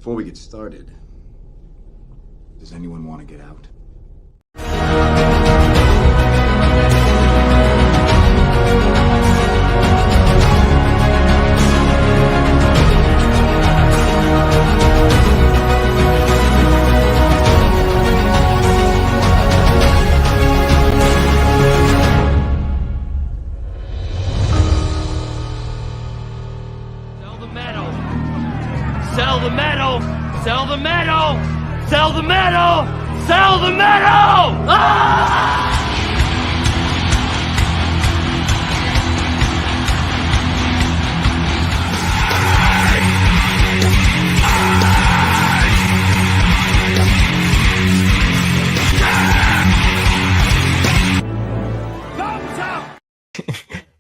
Before we get started, does anyone want to get out? Sell the metal! Sell the metal! Sell the metal! Sell the metal! Ah!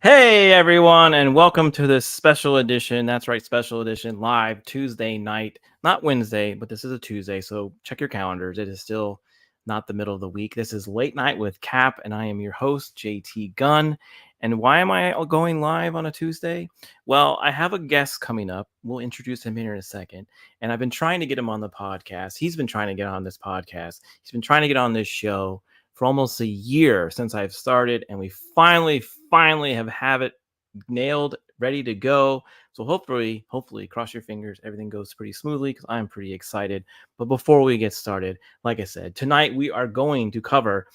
Hey everyone, and welcome to this special edition. That's right, special edition, live Tuesday night, not Wednesday, but this is a Tuesday, so check your calendars. It is still not the middle of the week. This is Late Night with Cap, and I am your host, JT Gunn. And why am I going live on a Tuesday? Well, I have a guest coming up. We'll introduce him here in a second. And I've been trying to get him on the podcast. He's been trying to get on this podcast. He's been trying to get on this show for almost a year since I've started, and we finally have it nailed, ready to go. So hopefully, cross your fingers, everything goes pretty smoothly because I'm pretty excited. But before we get started, like I said, tonight we are going to cover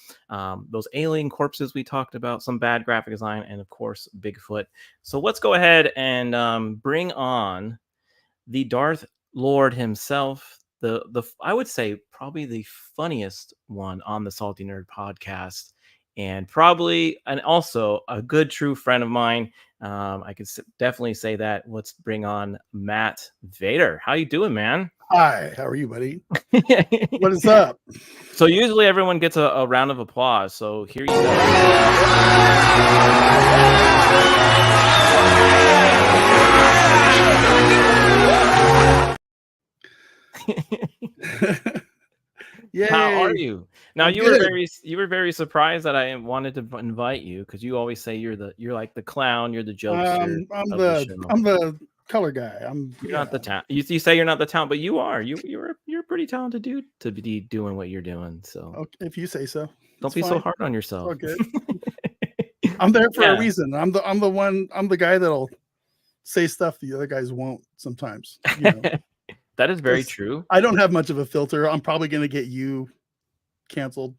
those alien corpses we talked about, some bad graphic design, and of course, Bigfoot. So let's go ahead and bring on the Darth Lord himself, the I would say probably the funniest one on the Salty Nerd podcast, and also a good true friend of mine. I could definitely say that. Let's bring on Matt Vader. How you doing, man? Hi, how are you, buddy? What is up? So usually everyone gets a round of applause. So here you go. Yay. How are you? Now I'm you were very surprised that I wanted to invite you because you always say you're like the clown, you're the jokester. I'm the color guy. You're not the talent. You say you're not the talent, but you are. You're a pretty talented dude to be doing what you're doing. So okay, if you say so. Don't be so hard on yourself. It's all good. I'm there for a reason. I'm the guy that'll say stuff the other guys won't sometimes. You know? That is very true. I don't have much of a filter. I'm probably going to get you canceled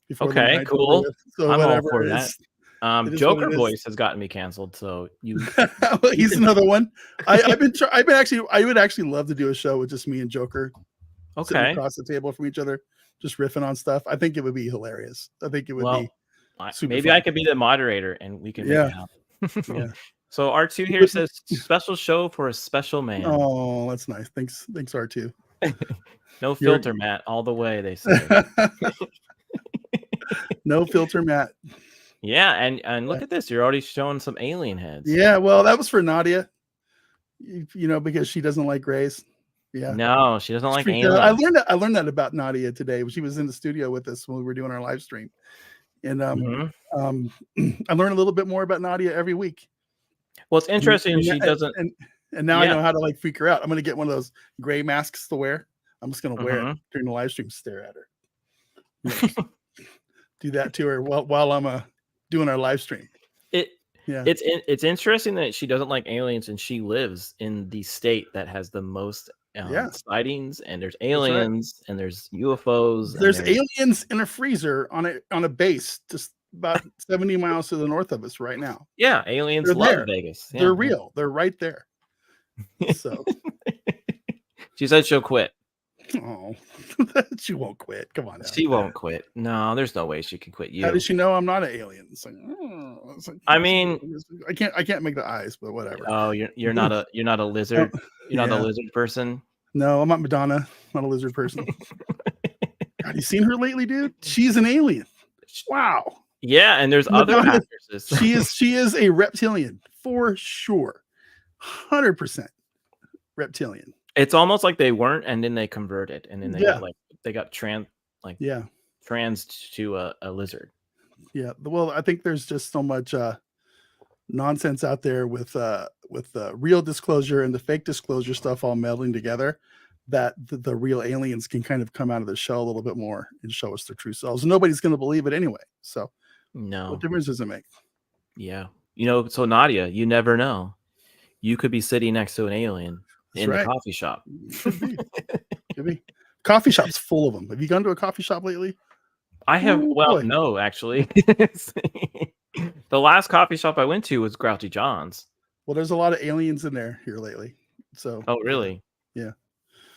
before. Okay, cool. So I'm whatever all for that. Joker voice has gotten me canceled. So he's another one. I would actually love to do a show with just me and Joker. Okay. Across the table from each other, just riffing on stuff. I think it would be hilarious. I think it would be super maybe fun. I could be the moderator and we can make it happen. Yeah. So R2 here says special show for a special man. Oh, that's nice. Thanks R2. No filter, Matt, all the way, they say. No filter, Matt. Yeah, and look at this. You're already showing some alien heads. Yeah, well, that was for Nadia. You know, because she doesn't like grays. Yeah. No, she doesn't like aliens. I learned that about Nadia today. She was in the studio with us when we were doing our live stream. And I learn a little bit more about Nadia every week. Well, it's interesting. She doesn't. And now I know how to like freak her out. I'm going to get one of those gray masks to wear. I'm just going to wear it during the live stream, stare at her. Do that to her while I'm doing our live stream. It's interesting that she doesn't like aliens, and she lives in the state that has the most sightings, and there's aliens and there's UFOs. There's aliens in a freezer on a base just about 70 miles to the north of us right now. Yeah, aliens love Vegas. Yeah. They're real. They're right there. So she said she'll quit. Oh, she won't quit. Come on now. She won't quit. No, there's no way she can quit you. How does she know I'm not an alien? It's like, I mean, I can't make the eyes, but whatever. Oh, you're not a lizard. You're not a lizard person. No, I'm not Madonna. Not a lizard person. God, you seen her lately, dude? She's an alien. Wow. Yeah, and there's other actresses. She is a reptilian for sure. 100% reptilian. It's almost like they weren't, and then they converted, and then they got trans to a lizard. Yeah. Well, I think there's just so much nonsense out there with real disclosure and the fake disclosure stuff all melding together that the real aliens can kind of come out of the shell a little bit more and show us their true selves. Nobody's going to believe it anyway. So No. what difference does it make? Yeah. So Nadia, you never know. You could be sitting next to an alien the coffee shop. Could be. Could be. Coffee shops full of them. Have you gone to a coffee shop lately? I have. No, actually. The last coffee shop I went to was Grouchy John's. Well, there's a lot of aliens in there here lately. So. Oh, really? Yeah.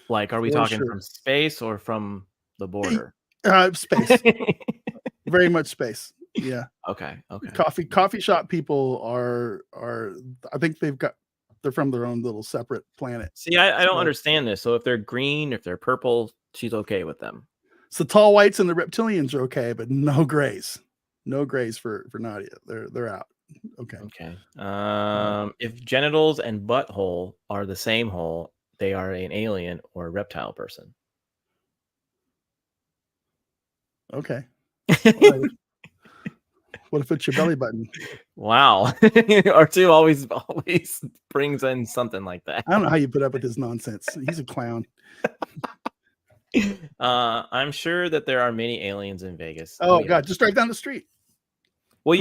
Like, are we talking from space or from the border? Space. Very much space. Yeah. Okay. Coffee shop people are I think they're from their own little separate planet. See, I don't understand this. So if they're green, if they're purple, she's okay with them. So tall whites and the reptilians are okay, but no grays. No grays for Nadia. They're out. Okay. If genitals and butthole are the same hole, they are an alien or a reptile person. Okay. What if it's your belly button? Wow. R2 always brings in something like that. I don't know how you put up with his nonsense. He's a clown. I'm sure that there are many aliens in Vegas. Oh God, just drive down the street. Well,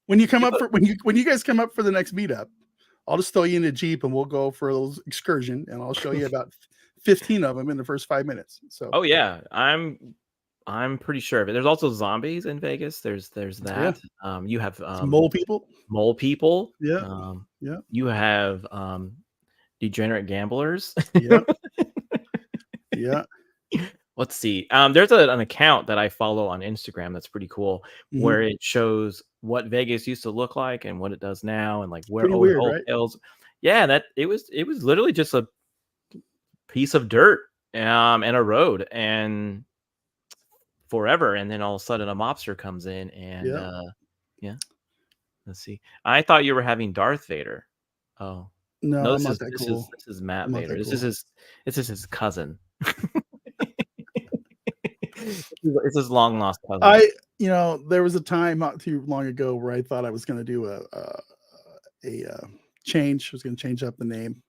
when you guys come up for the next meetup, I'll just throw you in a Jeep and we'll go for a little excursion and I'll show you about 15 of them in the first 5 minutes. So yeah, I'm pretty sure of it. There's also zombies in Vegas. There's that. Yeah. You have mole people. Yeah. Yeah. You have degenerate gamblers. Yeah. Yeah. Let's see. There's an account that I follow on Instagram that's pretty cool, where it shows what Vegas used to look like and what it does now, and like where old hotels. Yeah, that it was literally just a piece of dirt and a road and forever, and then all of a sudden a mobster comes in and let's see. I thought you were having Darth Vader. Oh no, this is Matt Vader. This is his cousin. It's his long lost cousin. There was a time not too long ago where I thought I was going to do a change. I was going to change up the name,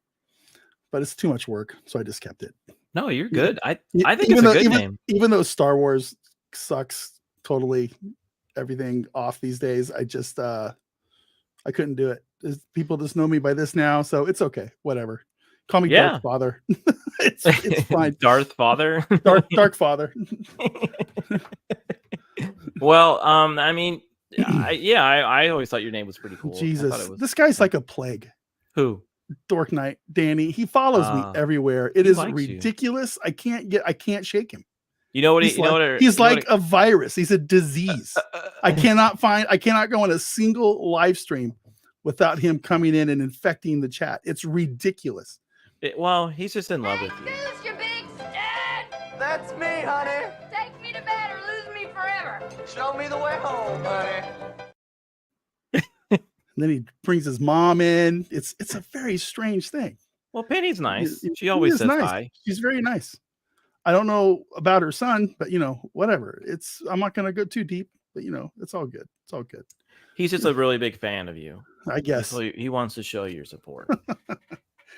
but it's too much work, so I just kept it. No, you're good. I think it's a good name. Even though Star Wars sucks totally everything off these days, I just I couldn't do it. People just know me by this now, so it's okay. Whatever. Call me Darth Father. it's fine. Darth Father. Dark Father. Well, I mean, I always thought your name was pretty cool. Jesus, this guy's like a plague. Who? Dork Knight, Danny. He follows me everywhere. It is ridiculous. I can't shake him. You know what? He's like a virus. He's a disease. I cannot go on a single live stream without him coming in and infecting the chat. It's ridiculous. Well, he's just in love with you. Who's your big stud? That's me, honey. Take me to bed or lose me forever. Show me the way home, honey. And then he brings his mom in. It's a very strange thing. Well, Penny's nice. She always says hi. She's very nice. I don't know about her son, but whatever. I'm not going to go too deep, but it's all good. It's all good. He's just a really big fan of you. I guess. So he wants to show your support.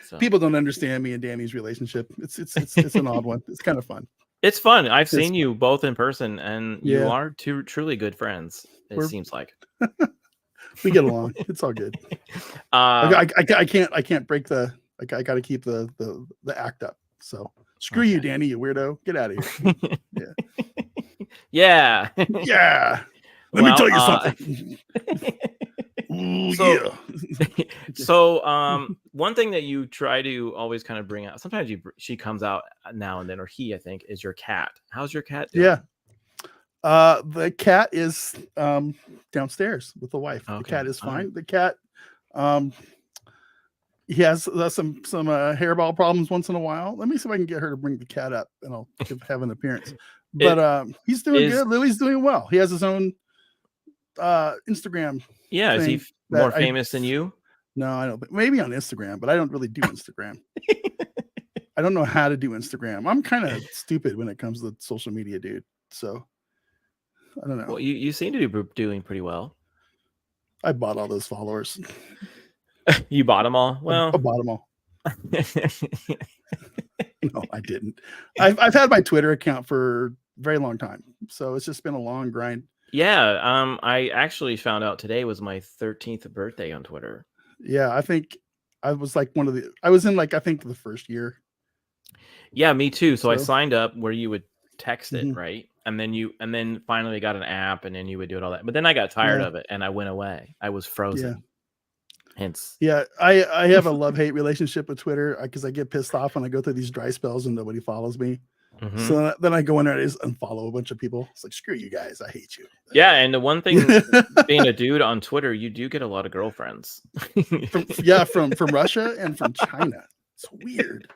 So. People don't understand me and Danny's relationship. It's an odd one. It's kind of fun. It's fun. I've seen you both in person, and you are two truly good friends. It seems like we get along. It's all good. I can't break the. I got to keep the act up. So screw you, Danny, you weirdo. Get out of here. Yeah. Yeah. Let me tell you something. So one thing that you try to always kind of bring out, sometimes she comes out now and then, or he, I think, is your cat. How's your cat doing? Yeah. The cat is downstairs with the wife. Okay. The cat is fine. The cat he has some hairball problems once in a while. Let me see if I can get her to bring the cat up and I'll have an appearance. But he's doing good. Lily's doing well. He has his own Instagram. Yeah, is he more famous than you? No, I don't. Maybe on Instagram, but I don't really do Instagram. I don't know how to do Instagram. I'm kind of stupid when it comes to social media, dude. So I don't know. Well, you seem to be doing pretty well. I bought all those followers. You bought them all? Well, I bought them all. No, I didn't. I've had my Twitter account for a very long time, so it's just been a long grind. Yeah, I actually found out today was my 13th birthday on Twitter. Yeah, I think I was like I was in like I think the first year. Yeah, me too. So I So- signed up where you would text it, Mhm. right? And then finally got an app, and then you would do it all that. But then I got tired Yeah. of it, and I went away. I was frozen. Hence, Yeah, I have a love-hate relationship with Twitter because I get pissed off when I go through these dry spells and nobody follows me. mhm. So then I go in there and I just unfollow a bunch of people. It's like, screw you guys, I hate you. Yeah, and the one thing being a dude on Twitter, you do get a lot of girlfriends. from Russia and from China. It's weird.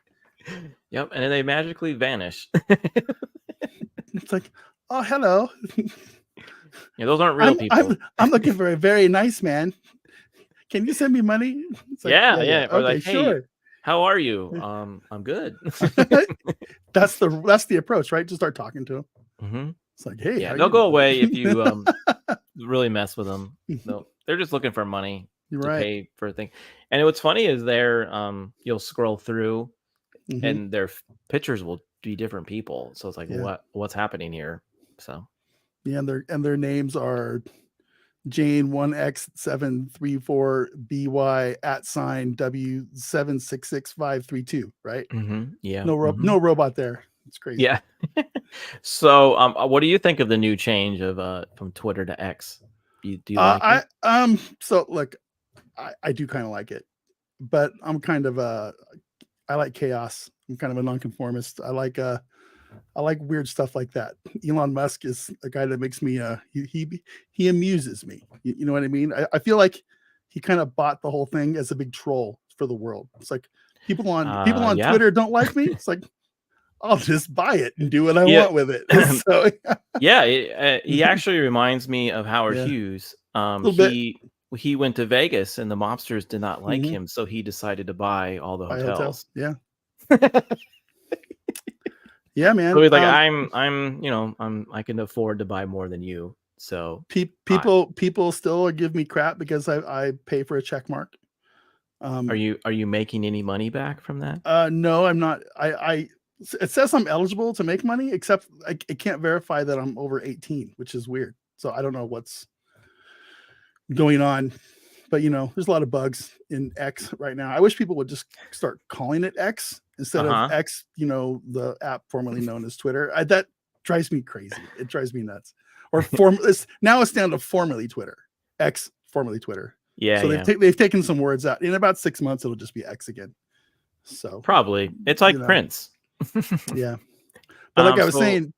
Yep, and then they magically vanish. It's like, oh, hello. Yeah, those aren't real people. I'm looking for a very nice man. Can you send me money? It's like, Yeah. Or Okay, like, hey, sure. how are you? I'm good. That's the approach, right? Just start talking to him. hmm It's like, hey, Yeah, how they'll you go doing? away if you really mess with them. They're just looking for money You're to right. pay for a thing. And what's funny is you'll scroll through Mhm. and their pictures will be different people. So it's like, Yeah. what's happening here? So Yeah, and their names are Jane 1X734BY @W766532, right? yeah. No robot there. It's crazy. Yeah. So what do you think of the new change of from Twitter to X? Do you like it? So look, I do kind of like it, but I'm kind of I like chaos. I'm kind of a nonconformist. I like weird stuff like that. Elon Musk is a guy that makes me he amuses me. You know what I mean? I feel like he kind of bought the whole thing as a big troll for the world. It's like people on Yeah. Twitter don't like me. It's like I'll just buy it and do what I Yeah. want with it. So Yeah, he actually reminds me of Howard Yeah. Hughes. Little bit. He went to Vegas and the mobsters did not like Mhm. him, so he decided to buy all the buy hotels. hotels. Yeah, man. So he's like, I can afford to buy more than you. So People still give me crap because I pay for a check mark. are you making any money back from that? No, I'm not. It says I'm eligible to make money, except it can't verify that I'm over 18, which is weird. So I don't know what's going on, but there's a lot of bugs in X right now. I wish people would just start calling it X instead of X, the app formerly known as Twitter. That drives me crazy. It drives me nuts. Or now it's down to formerly Twitter. X, formerly Twitter. Yeah. So they've taken some words out. In about 6 months, it'll just be X again. So probably it's like Prince. Yeah. But like I was saying,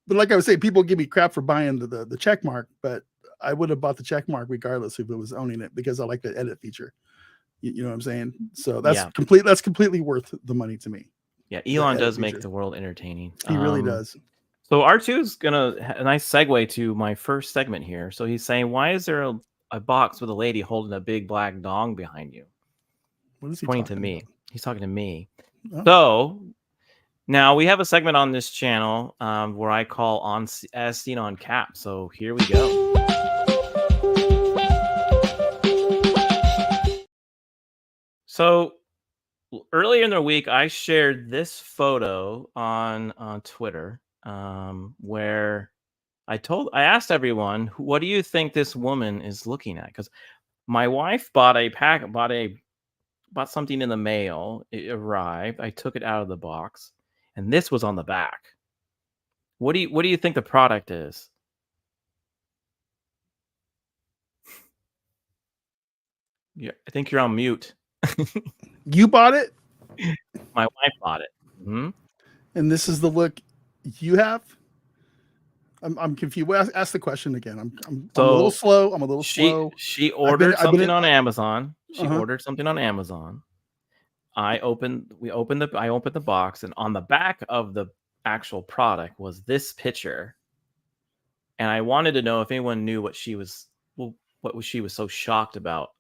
people give me crap for buying the check mark, but I would have bought the check mark regardless if it was owning it because I like the edit feature. You know what I'm saying? So that's completely worth the money to me. Yeah, Elon does make the world entertaining. He really does. So R2 is a nice segue to my first segment here. So he's saying, why is there a box with a lady holding a big black dong behind you? What is he pointing talking to me? about? He's talking to me. Oh. So now we have a segment on this channel where I call as seen on cap. So here we go. So earlier in the week, I shared this photo on Twitter where I asked everyone, what do you think this woman is looking at? Because my wife bought something in the mail. It arrived. I took it out of the box, and this was on the back. What do you think the product is? Yeah, I think you're on mute. You bought it? My wife bought it. Mm-hmm. And this is the look you have? I'm confused. Well, ask the question again. I'm a little slow. I'm a little slow. She ordered something on Amazon. She ordered something on Amazon. I opened the box, and on the back of the actual product was this picture. And I wanted to know if anyone knew what she was so shocked about,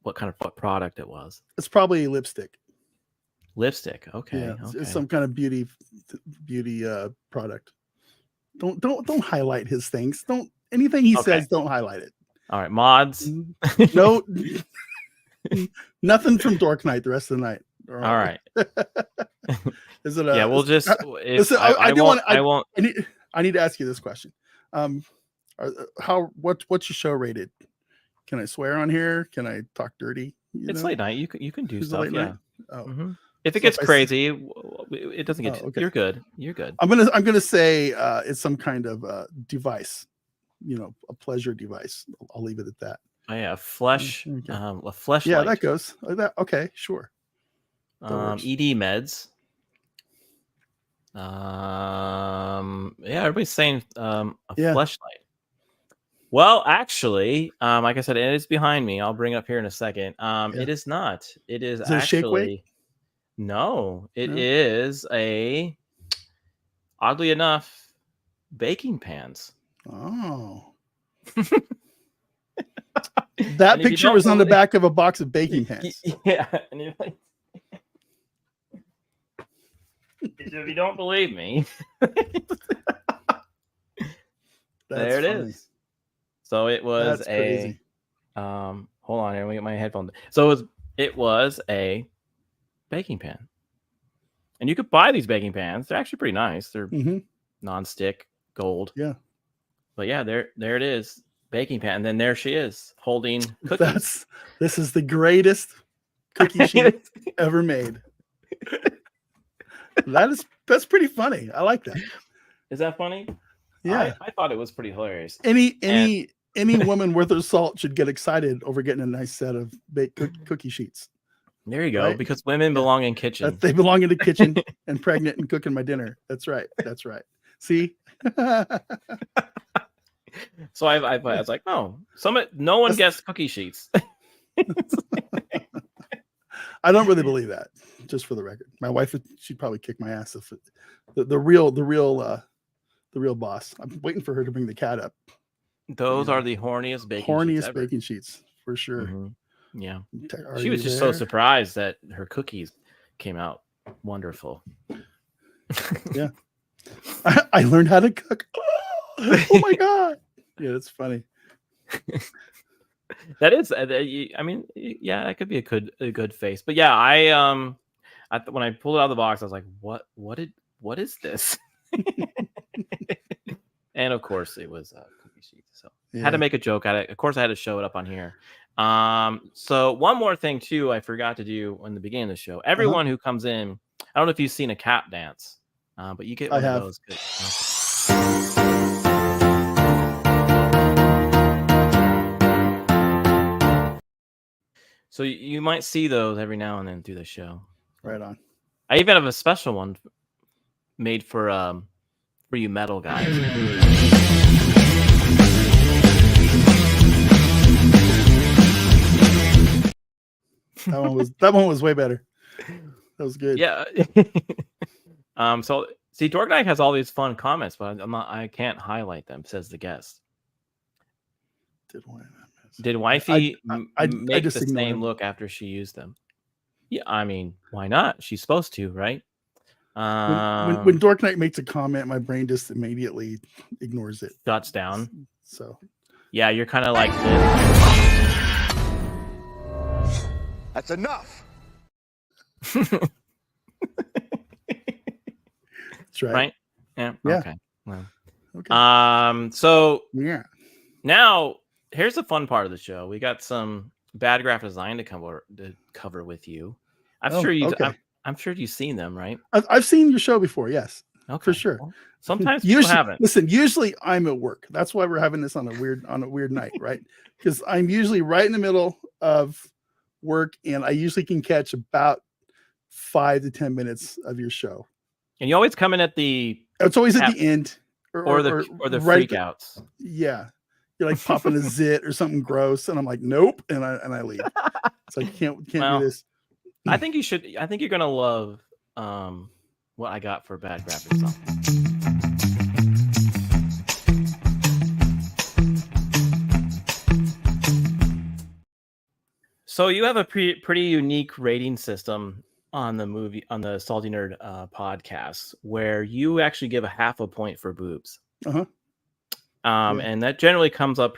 what product it was. It's probably lipstick. Lipstick. Okay. Yeah, okay. It's some kind of beauty product. Don't highlight his things. Don't anything he says. Don't highlight it. All right, mods. No, nothing from Dork Night the rest of the night. All right. Is it? Yeah, we'll just. Listen, I need to ask you this question. What's your show rated? Can I swear on here? Can I talk dirty? It's late night. You can do Is it stuff. late Yeah. night? Oh. Mhm. If it So gets if I crazy, it doesn't get. Oh, okay. You're good. You're good. I'm gonna say it's some kind of device, a pleasure device. I'll leave it at that. Oh yeah, a fleshlight. Yeah, that goes. That okay, sure. ED meds. Yeah, everybody's saying fleshlight. Well, actually, like I said, it is behind me. I'll bring it up here in a second. It is not. It is actually. Shake weight? No, it is a. Oddly enough, baking pans. Oh. That picture was on the back of a box of baking pans. Yeah. And you're like, if you don't believe me, there it is. So it was That's crazy. Hold on here, let me get my headphones. So it was a baking pan. And you could buy these baking pans. They're actually pretty nice. They're non-stick gold. Yeah. But yeah, there it is. Baking pan. And then there she is holding cookies. This is the greatest cookie sheet ever made. That's pretty funny. I like that. Is that funny? Yeah. I thought it was pretty hilarious. Any woman worth her salt should get excited over getting a nice set of baked cookie sheets. There you go. Right? Because women belong in kitchen. They belong in the kitchen and pregnant and cooking my dinner. That's right. That's right. See? So I was like, oh, no one guessed cookie sheets. I don't really believe that. Just for the record, my wife, she'd probably kick my ass if the real boss. I'm waiting for her to bring the cat up. Those are the horniest baking sheets for sure. Mm-hmm. Yeah, Are she was just so surprised that her cookies came out wonderful. Yeah, I learned how to cook. Oh my god! Yeah, that's funny. That is. I mean, yeah, that could be a good face. But yeah, when I pulled it out of the box, I was like, what is this? And of course, it was cookie sheets. So I had to make a joke at it. Of course, I had to show it up on here. So one more thing too, I forgot to do in the beginning of the show. Everyone who comes in, I don't know if you've seen a cap dance, but you get one of those. Good. So you might see those every now and then through the show. Right on. I even have a special one made for you metal guys. That one was way better. That was good. Yeah. So see, Dork Knight has all these fun comments, but I can't highlight them, says the guest. Did wifey make the same look after she used them? Yeah, I mean, why not? She's supposed to, right? When Dork Knight makes a comment, my brain just immediately ignores it. Shuts down. So yeah, you're kind of like this. That's enough. That's right. Right? Yeah. Yeah. Okay. Well. Okay. So yeah. Now here's the fun part of the show. We got some bad graphic design to cover with you. I'm sure you've seen them, right? I've seen your show before. Yes, for sure. Well, sometimes you haven't. Listen, usually I'm at work. That's why we're having this on a weird night, right? Because I'm usually right in the middle of work, and I usually can catch about 5 to 10 minutes of your show. And you always come in at the. It's always at the end, or the right freakouts. Yeah. You're like popping a zit or something gross, and I'm like, nope, and I leave. It's like can't do this. I think you should. I think you're gonna love what I got for bad graphics. So you have a pretty unique rating system on the Salty Nerd podcast, where you actually give a half a point for boobs. And that generally comes up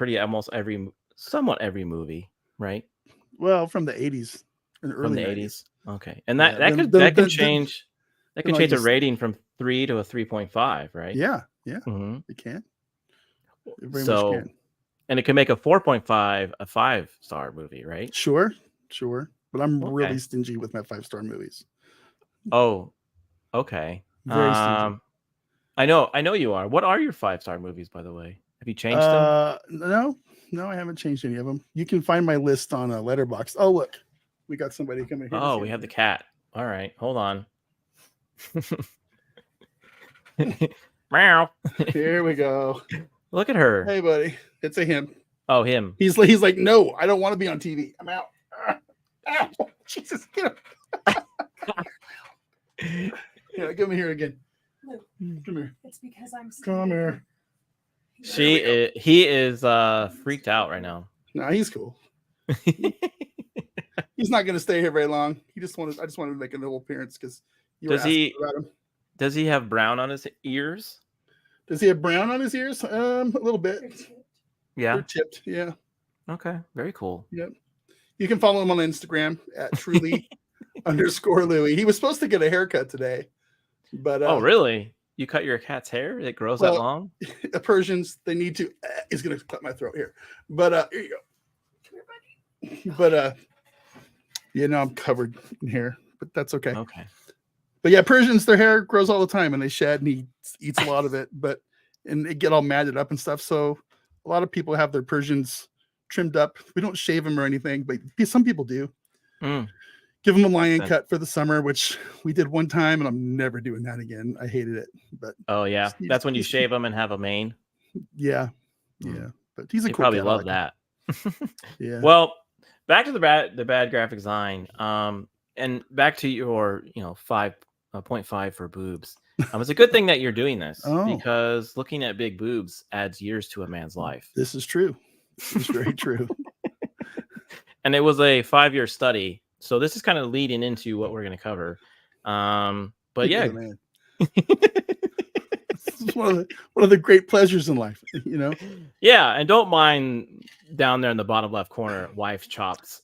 somewhat every movie, right? Well, from the 80s. From the 80s. Okay. And that can change. That could change a rating from 3 to a 3.5, right? Yeah, Mhm. it can. It very much So, can. and it can make a 4.5 a 5-star movie, right? Sure. But I'm really Okay. stingy with my 5-star movies. Oh, okay. Very stingy. I know you are. What are your 5-star movies, by the way? Have you changed them? No, I haven't changed any of them. You can find my list on a Letterboxd. Oh, look, we got somebody coming here. Oh, we have the cat. All right, hold on. Meow. Here we go. Look at her. Hey, buddy, it's a him. Oh, him. He's like, no, I don't want to be on TV. I'm out. Jesus, get him. Yeah, come here again. Come here. It's because I'm Come here. He is freaked out right now. Nah, he's cool. He's not going to stay here very long. I just wanted to make a little appearance because you were asking about him. Does he have brown on his ears? Does he have brown on his ears? A little bit. Yeah. They're tipped. Yeah. Okay. Very cool. Yep. You can follow him on Instagram at truly_Louie. He was supposed to get a haircut today, but oh, really? You cut your cat's hair? It grows that long? The Persians, they need to. He's gonna cut my throat here, but here you go. Come here, buddy. But I'm covered in hair, but that's okay. Okay. But yeah, Persians, their hair grows all the time, and they shed, and he eats a lot of it. And they get all matted up and stuff. So a lot of people have their Persians trimmed up. We don't shave them or anything, but some people do. Give them a lion cut for the summer, which we did one time, and I'm never doing that again. I hated it. But oh yeah, that's when you shave them and have a mane. Yeah. But he's a cool probably cat. love that. Yeah. Well, back to the bad graphic design. And back to your 5.5 for boobs. It's a good thing that you're doing this because looking at big boobs adds years to a man's life. This is true. This is very true. And it was a 5-year study. So this is kind of leading into what we're going to cover. But yeah, man. This is one of the great pleasures in life, Yeah, and don't mind down there in the bottom left corner, wife chops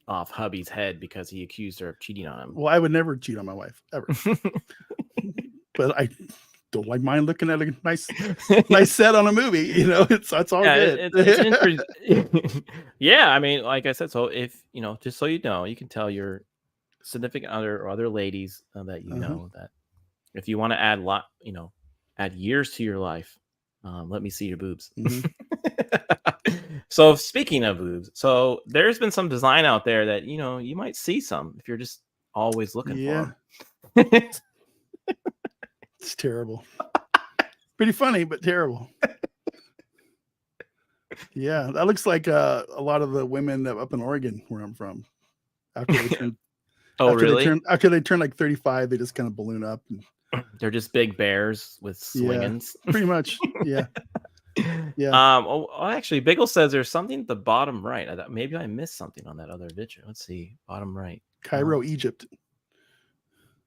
off hubby's head because he accused her of cheating on him. Well, I would never cheat on my wife ever. But I don't like mine looking at a nice set on a movie. It's all good. It's yeah, I mean, like I said, so if just so you know, you can tell your significant other or other ladies that know that if you want to add years to your life, let me see your boobs. So speaking of boobs, so there's been some design out there that you might see some if you're just always looking for them. It's terrible. Pretty funny, but terrible. Yeah, that looks like a lot of the women that up in Oregon, where I'm from, after they turn. After they turn like 35, they just kind of balloon up. And, they're just big bears with swingings. Yeah, pretty much. Yeah. Yeah. Actually, Biggle says there's something at the bottom right. Maybe I missed something on that other video. Let's see. Bottom right. Cairo, Egypt.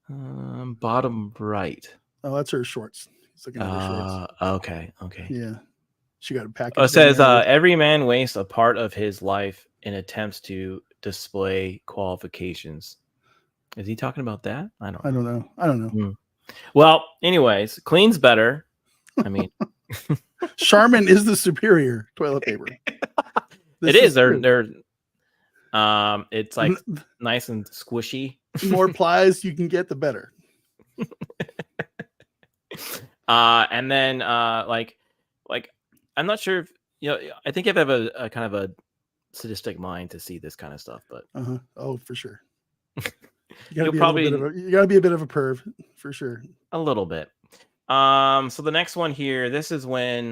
Bottom right. Oh, that's her shorts. He's looking at her shorts. Okay. Yeah. She got a package. It says every man wastes a part of his life in attempts to display qualifications. Is he talking about that? I don't know. Well, anyways, clean's better. I mean, Charmin is the superior toilet paper. It is. They're it's like nice and squishy. The more plies you can get, the better. And then like I'm not sure if I think if I have a kind of a sadistic mind to see this kind of stuff, but oh, for sure. You gotta be a bit of a perv for sure. A little bit. So the next one here, this is when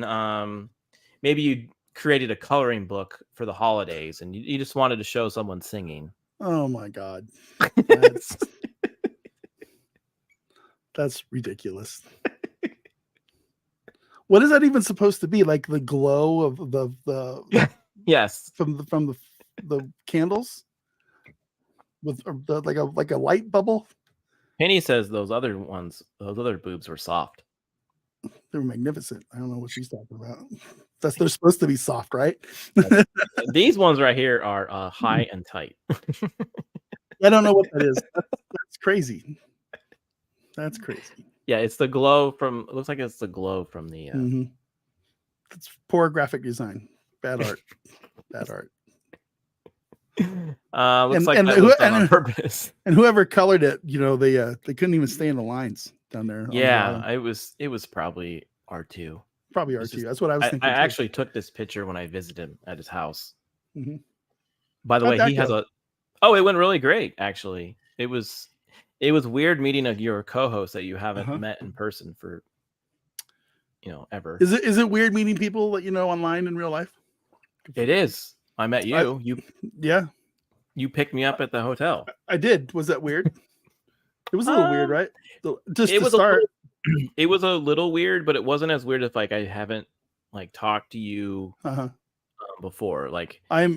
maybe you created a coloring book for the holidays and you just wanted to show someone singing. Oh my God. That's ridiculous. What is that even supposed to be? Like the glow of the yes, from the candles with like a light bubble. Penny says those other boobs were soft. They were magnificent. I don't know what she's talking about. They're supposed to be soft, right? These ones right here are high and tight. I don't know what that is. That's crazy. That's crazy. Yeah, it's the glow from. It looks like it's the glow from the. Mm-hmm. It's poor graphic design. Bad art. Bad art. Looks like that was done on purpose. And whoever colored it, they couldn't even stay in the lines down there. Yeah, it was probably R2. Probably R2. That's what I was thinking. I actually took this picture when I visited him at his house. Mm-hmm. By the way, he has a. Oh, it went really great. Actually, it was weird meeting your co-host that you haven't met in person for, ever. Is it weird meeting people that you know online in real life? It is. I met you. Yeah. You picked me up at the hotel. I did. Was that weird? It was a little weird, right? Just it to was start. It was a little weird, but it wasn't as weird if I haven't talked to you before.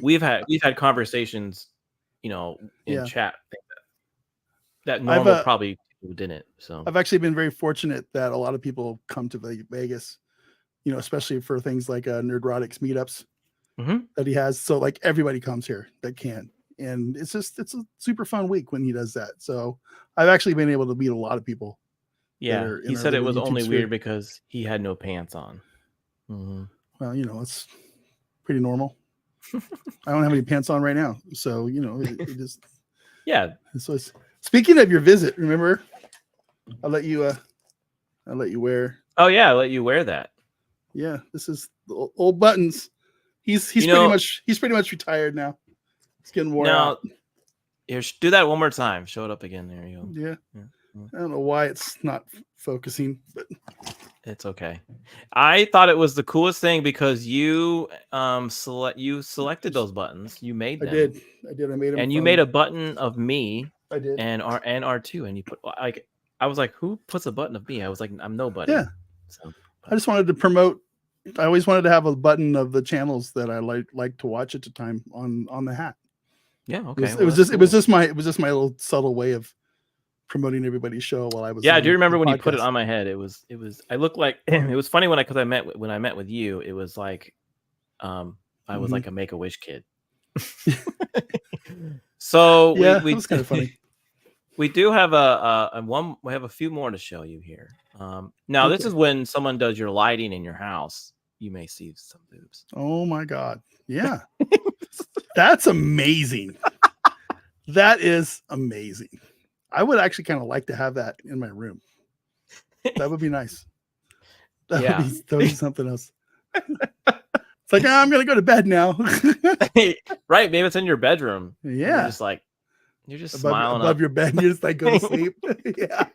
We've had conversations, in chat that normal probably people didn't. So I've actually been very fortunate that a lot of people come to Vegas, especially for things like Nerdrotics meetups that he has. So everybody comes here that can. And it's a super fun week when he does that. So I've actually been able to meet a lot of people. Yeah, he said it was only weird because he had no pants on. Mm-hmm. Well, it's pretty normal. I don't have any pants on right now, so it just So speaking of your visit, remember, I'll let you wear. Oh yeah, I'll let you wear that. Yeah, this is the old Buttons. He's pretty much retired now. It's getting worn out. Here, do that one more time. Show it up again. There you go. Yeah. I don't know why it's not focusing, but it's okay. I thought it was the coolest thing because you selected those buttons. You made them. I did. I made them. And you made a button of me. I did. And R2, and you put I was like, who puts a button of me? I was like, I'm nobody. Yeah. So I just wanted to promote. I always wanted to have a button of the channels that I like to watch at the time on the hat. Yeah. Okay. It was just my little subtle way of promoting everybody's show while I was. Yeah, I do remember when you put it on my head. It was. I looked like it was funny when I met with you. It was like, I was like a Make-A-Wish kid. So yeah, it was kind of funny. We do have we have a few more to show you here. Now this is when someone does your lighting in your house. You may see some boobs. Oh my God! Yeah, that's amazing. That is amazing. I would actually kind of like to have that in my room. That would be nice. That would be something else. It's like, I'm gonna go to bed now. Right? Maybe it's in your bedroom. Yeah. You're just above, smiling above your bed. You just go to sleep. Yeah.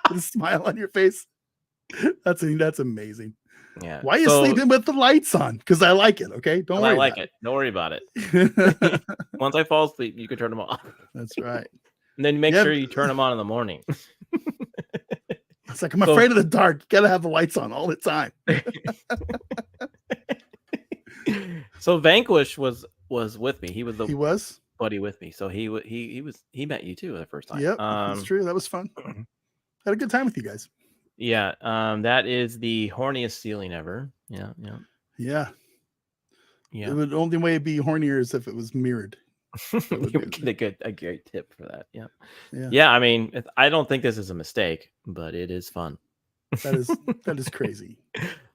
With a smile on your face. That's amazing. Yeah. Why are you sleeping with the lights on? Because I like it. Okay. Don't worry. I like it. Don't worry about it. Once I fall asleep, you can turn them off. That's right. And then make sure you turn them on in the morning. It's like, I'm afraid of the dark. You gotta have the lights on all the time. So Vanquish was with me. He was buddy with me. So he met you too the first time. Yep, that's true. That was fun. Had a good time with you guys. Yeah. That is the horniest ceiling ever. Yeah. It would only way it'd be hornier is if it was mirrored. You would get a great tip for that. Yeah. I mean, I don't think this is a mistake, but it is fun. That is crazy.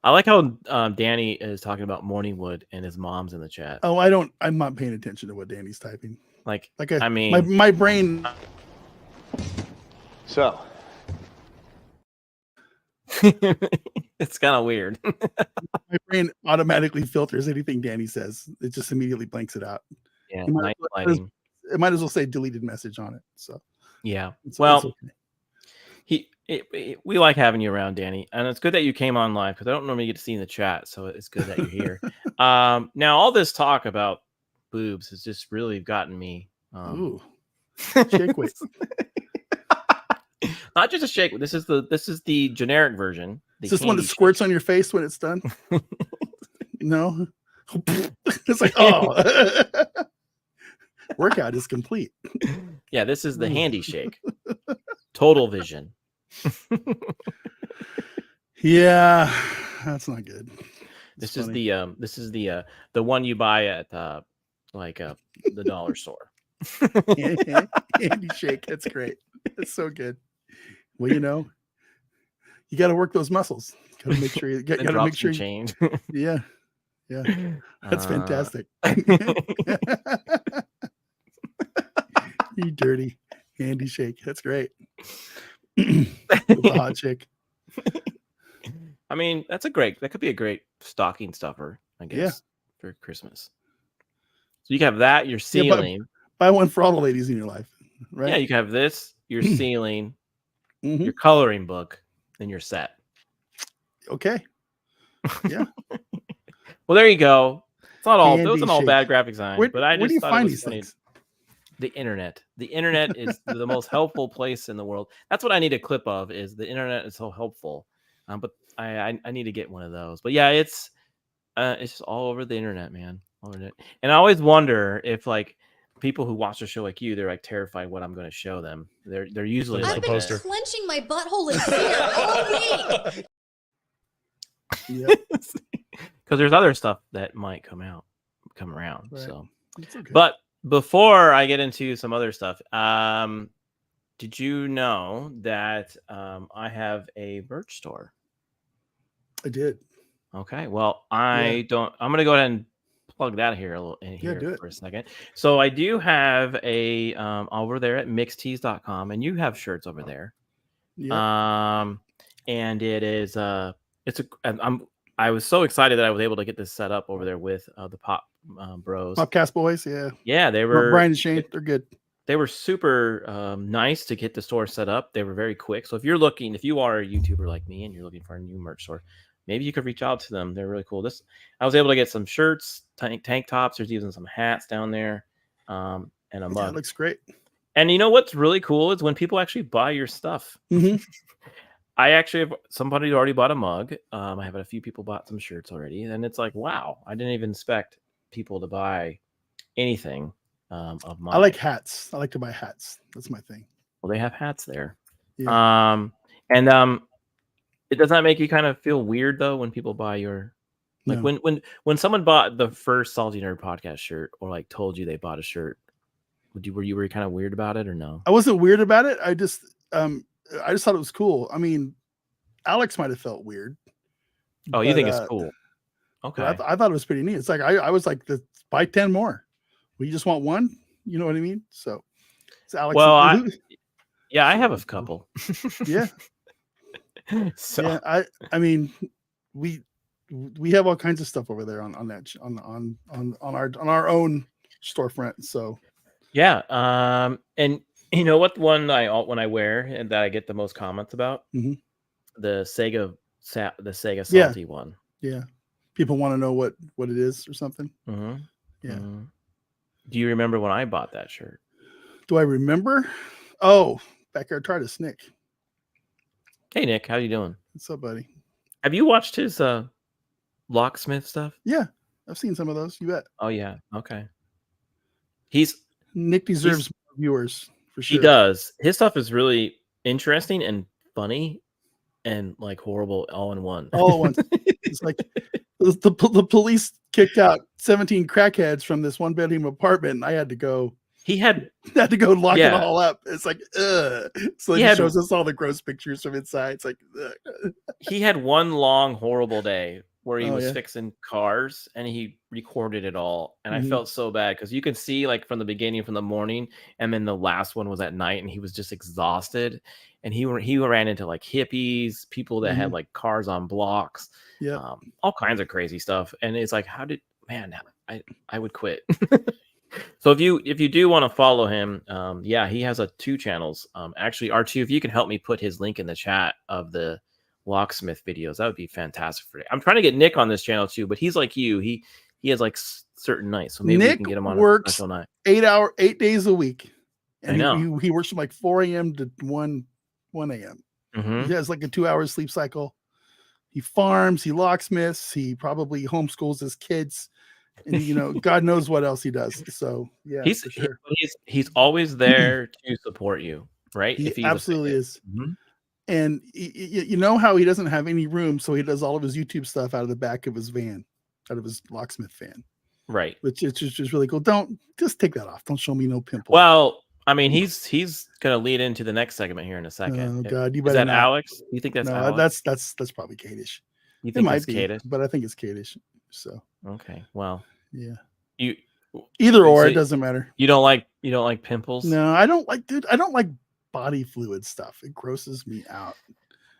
I like how Danny is talking about Morningwood and his mom's in the chat. Oh, I'm not paying attention to what Danny's typing. I mean, my brain. So it's kind of weird. My brain automatically filters anything Danny says. It just immediately blanks it out. Yeah, it might as well say deleted message on it. So yeah. It's okay. We like having you around, Danny, and it's good that you came on live because I don't normally get to see in the chat, so it's good that you're here. Now all this talk about boobs has just really gotten me. Ooh, shake weight. Not just a shake. This is the generic version. Is this one that squirts on your face when it's done? No. It's like, oh. Workout is complete. Yeah, this is the handy shake. Total vision. Yeah, that's not good. This is the one you buy at the dollar store. Handy shake. That's great. That's so good. Well, you got to work those muscles. Got to make sure you got to make sure. Change. Yeah. That's fantastic. You dirty handy shake. That's great. With a hot chick. I mean, that could be a great stocking stuffer, I guess, for Christmas. So you can have that, your ceiling. Buy one for all the ladies in your life, right? Yeah, you can have this, your ceiling, your coloring book, and your set. Okay. Yeah. Well, there you go. It's not all. It Handy wasn't all shake. bad graphic design, but I where do just you thought find it was these funny. things? The internet. The internet is the most helpful place in the world. That's what I need a clip of. Is the internet is so helpful. But I need to get one of those. But yeah, it's just all over the internet, man. All over it. And I always wonder if like people who watch the show like you, they're like terrified what I'm going to show them. They're usually I've like been clenching my butthole in fear all week. Yeah. Because there's other stuff that might come around. Right. So, It's okay. but before I get into some other stuff, did you know that I have a merch store? I did. Okay. Well, I'm going to go ahead and plug that here do it. for a second. So I do have a over there at mixtees.com, and you have shirts over there. Yeah. And it is I was so excited that I was able to get this set up over there with the Pop Bros. Popcast boys, yeah. Yeah, they were Brian and Shane, they're good. They were super nice to get the store set up. They were very quick. So if you are a YouTuber like me and you're looking for a new merch store, maybe you could reach out to them. They're really cool. I was able to get some shirts, tank tops. There's even some hats down there, and a mug. It looks great. And you know what's really cool is when people actually buy your stuff. Mm-hmm. I actually have somebody already bought a mug. I have a few people bought some shirts already, and it's like, wow, I didn't even expect people to buy anything of mine. I like hats. I like to buy hats. That's my thing. Well, they have hats there. Yeah. It does not make you kind of feel weird though when people buy your like No. when someone bought the first Salty Nerd podcast shirt or like told you they bought a shirt, were you kind of weird about it or no? I wasn't weird about it. I just thought it was cool. I mean, Alex might have felt weird. Oh, you think it's cool? Okay. I thought it was pretty neat. It's like I was like, buy 10 more. We just want one. You know what I mean? So it's Alex. Well, I have a couple. Yeah. So yeah, I mean, we have all kinds of stuff over there on our own storefront. So yeah. And you know what one when I wear and that I get the most comments about? Mhm. The Sega Salty one. Yeah. People want to know what it is or something. Mm-hmm. Yeah. Mm-hmm. Do you remember when I bought that shirt? Do I remember? Oh, Backyard Artist Nick. Hey Nick, how you doing? What's up, buddy? Have you watched his locksmith stuff? Yeah, I've seen some of those. You bet. Oh yeah. Okay. Nick deserves more viewers for sure. He does. His stuff is really interesting and funny and like horrible all in one. All at once. It's like the police kicked out 17 crackheads from this one bedroom apartment, and I had to go. He had to go lock it all up. It's like, ugh. So he shows us all the gross pictures from inside. It's like, ugh. He had one long horrible day where he was fixing cars and he recorded it all. And I felt so bad because you can see like from the beginning, from the morning, and then the last one was at night, and he was just exhausted. And he ran into like hippies, people that had like cars on blocks, all kinds of crazy stuff. And it's like, I would quit. So if you do want to follow him, he has 2 channels. Actually, R2, if you can help me put his link in the chat of the locksmith videos, that would be fantastic for you. I'm trying to get Nick on this channel too, but he's like you. He has like certain nights, so maybe we can get him on a special night. 8 days a week. And I know. He works from like 4 a.m. to 1 a.m. Mm-hmm. He has like a 2-hour sleep cycle. He farms, he locksmiths, he probably homeschools his kids. And God knows what else he does. So yeah, he's for sure. He's always there to support you, right? He absolutely is. Mm-hmm. And you know how he doesn't have any room, so he does all of his YouTube stuff out of the back of his van, out of his locksmith van, right? Which is just really cool. Don't just take that off. Don't show me no pimple. Well, I mean, he's gonna lead into the next segment here in a second. Oh God, you Is better that not. Alex? You think that's No, Alex? that's probably Kadish. You It think might that's be, Kadish? but I think it's Kadish. So Okay. Well, yeah, you either or, so it doesn't matter. you don't like pimples? No, I don't like, dude. I don't like body fluid stuff. It grosses me out.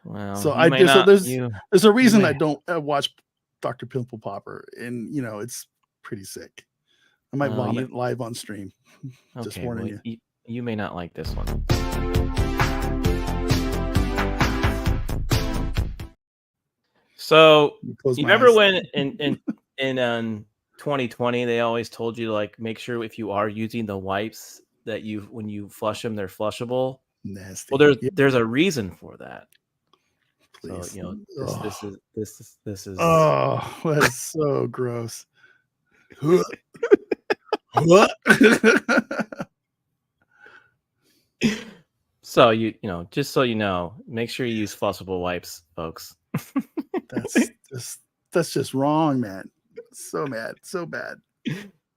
Well, So you may not. there's a reason may- I don't watch Dr. Pimple Popper, and it's pretty sick. I might Well, vomit live on stream. Just Okay. warning Well, you. you may not like this one. So You close you my remember eyes. when in 2020 they always told you to like make sure if you are using the wipes that when you flush them they're flushable. Nasty. Well, Yeah, there's a reason for that. please. So this is Oh, that's so gross. What? so just so you know, make sure you use flushable wipes, folks. That's just wrong, man. So mad, so bad.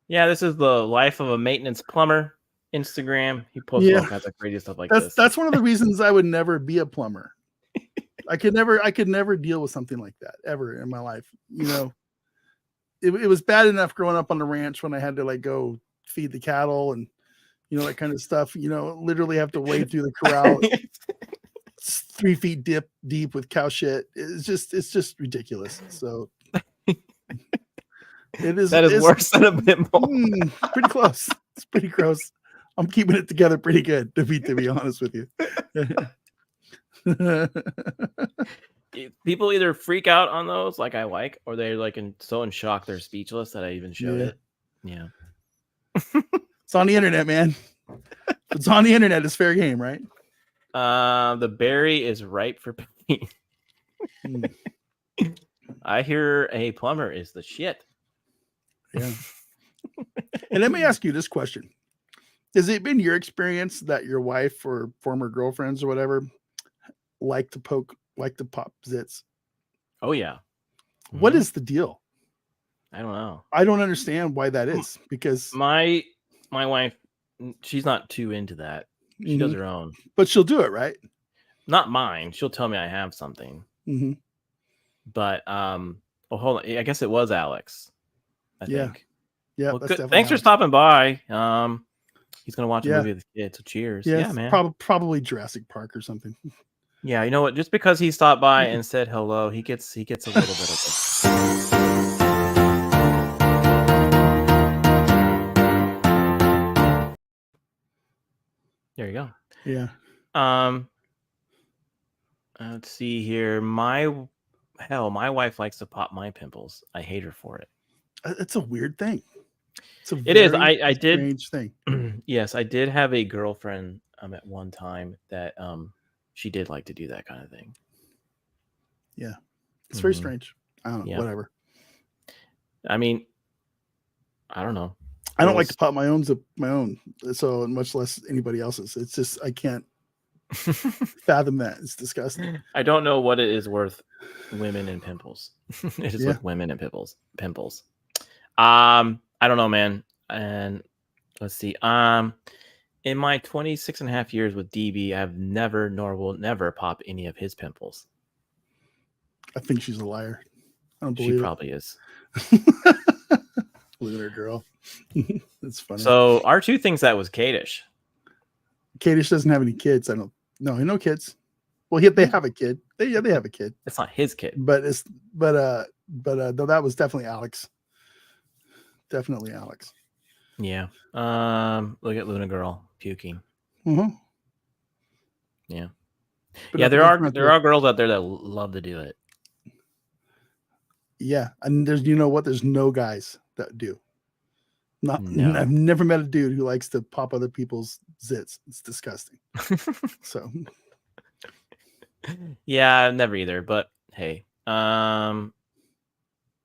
Yeah, this is the life of a maintenance plumber. Instagram. He posts all kinds of crazy stuff like this. That's one of the reasons I would never be a plumber. I could never deal with something like that ever in my life. It was bad enough growing up on the ranch when I had to like go feed the cattle and that kind of stuff. Literally have to wade through the corral. It's 3 feet deep with cow shit. It's just ridiculous. So That is worse than a pimple. Pretty close. It's pretty gross. I'm keeping it together pretty good, to be honest with you. People either freak out on those, like I like, or they're like so in shock they're speechless that I even showed it. Yeah. It's on the internet, man. It's on the internet. It's fair game, right? The berry is ripe for picking. I hear a plumber is the shit. Yeah. And let me ask you this question. Has it been your experience that your wife or former girlfriends or whatever like to pop zits? Oh yeah. What is the deal? I don't know. I don't understand why that is, because my wife, she's not too into that. She does her own. But she'll do it, right? Not mine. She'll tell me I have something. Mm-hmm. But hold on. I guess it was Alex. I think. Yeah. Well, That's good. definitely Thanks for Alex. stopping by. He's gonna watch a movie with the kids. So cheers. Yes, Yeah, man. Probably Jurassic Park or something. Yeah, you know what? Just because he stopped by and said hello, he gets a little bit of this. There you go. Yeah. Let's see here. My wife likes to pop my pimples. I hate her for it. It's a weird thing. It is. I did. Strange thing. Yes, I did have a girlfriend at one time that she did like to do that kind of thing. Yeah, it's very strange. I don't know. Yeah. Whatever. I mean, I don't know. I don't like to pop my own, so much less anybody else's. It's just I can't fathom that. It's disgusting. I don't know what it is worth. Women and pimples. It is with women and pimples. I don't know, man. And let's see. In my 26 and a half years with DB, I've never nor will never pop any of his pimples. I think she's a liar. I don't believe She it. probably is. Lunar girl. That's funny. So R2 thinks that was Kadish. Kadish doesn't have any kids. No kids. Well, they have a kid. They have a kid. It's not his kid. But no, that was definitely Alex. Definitely Alex. Yeah. Look at Luna girl puking. Mm-hmm. Yeah. But yeah, there are girls out there that love to do it. Yeah, and there's there's no guys that do. No. I've never met a dude who likes to pop other people's zits. It's disgusting. So yeah, never either. But hey, LG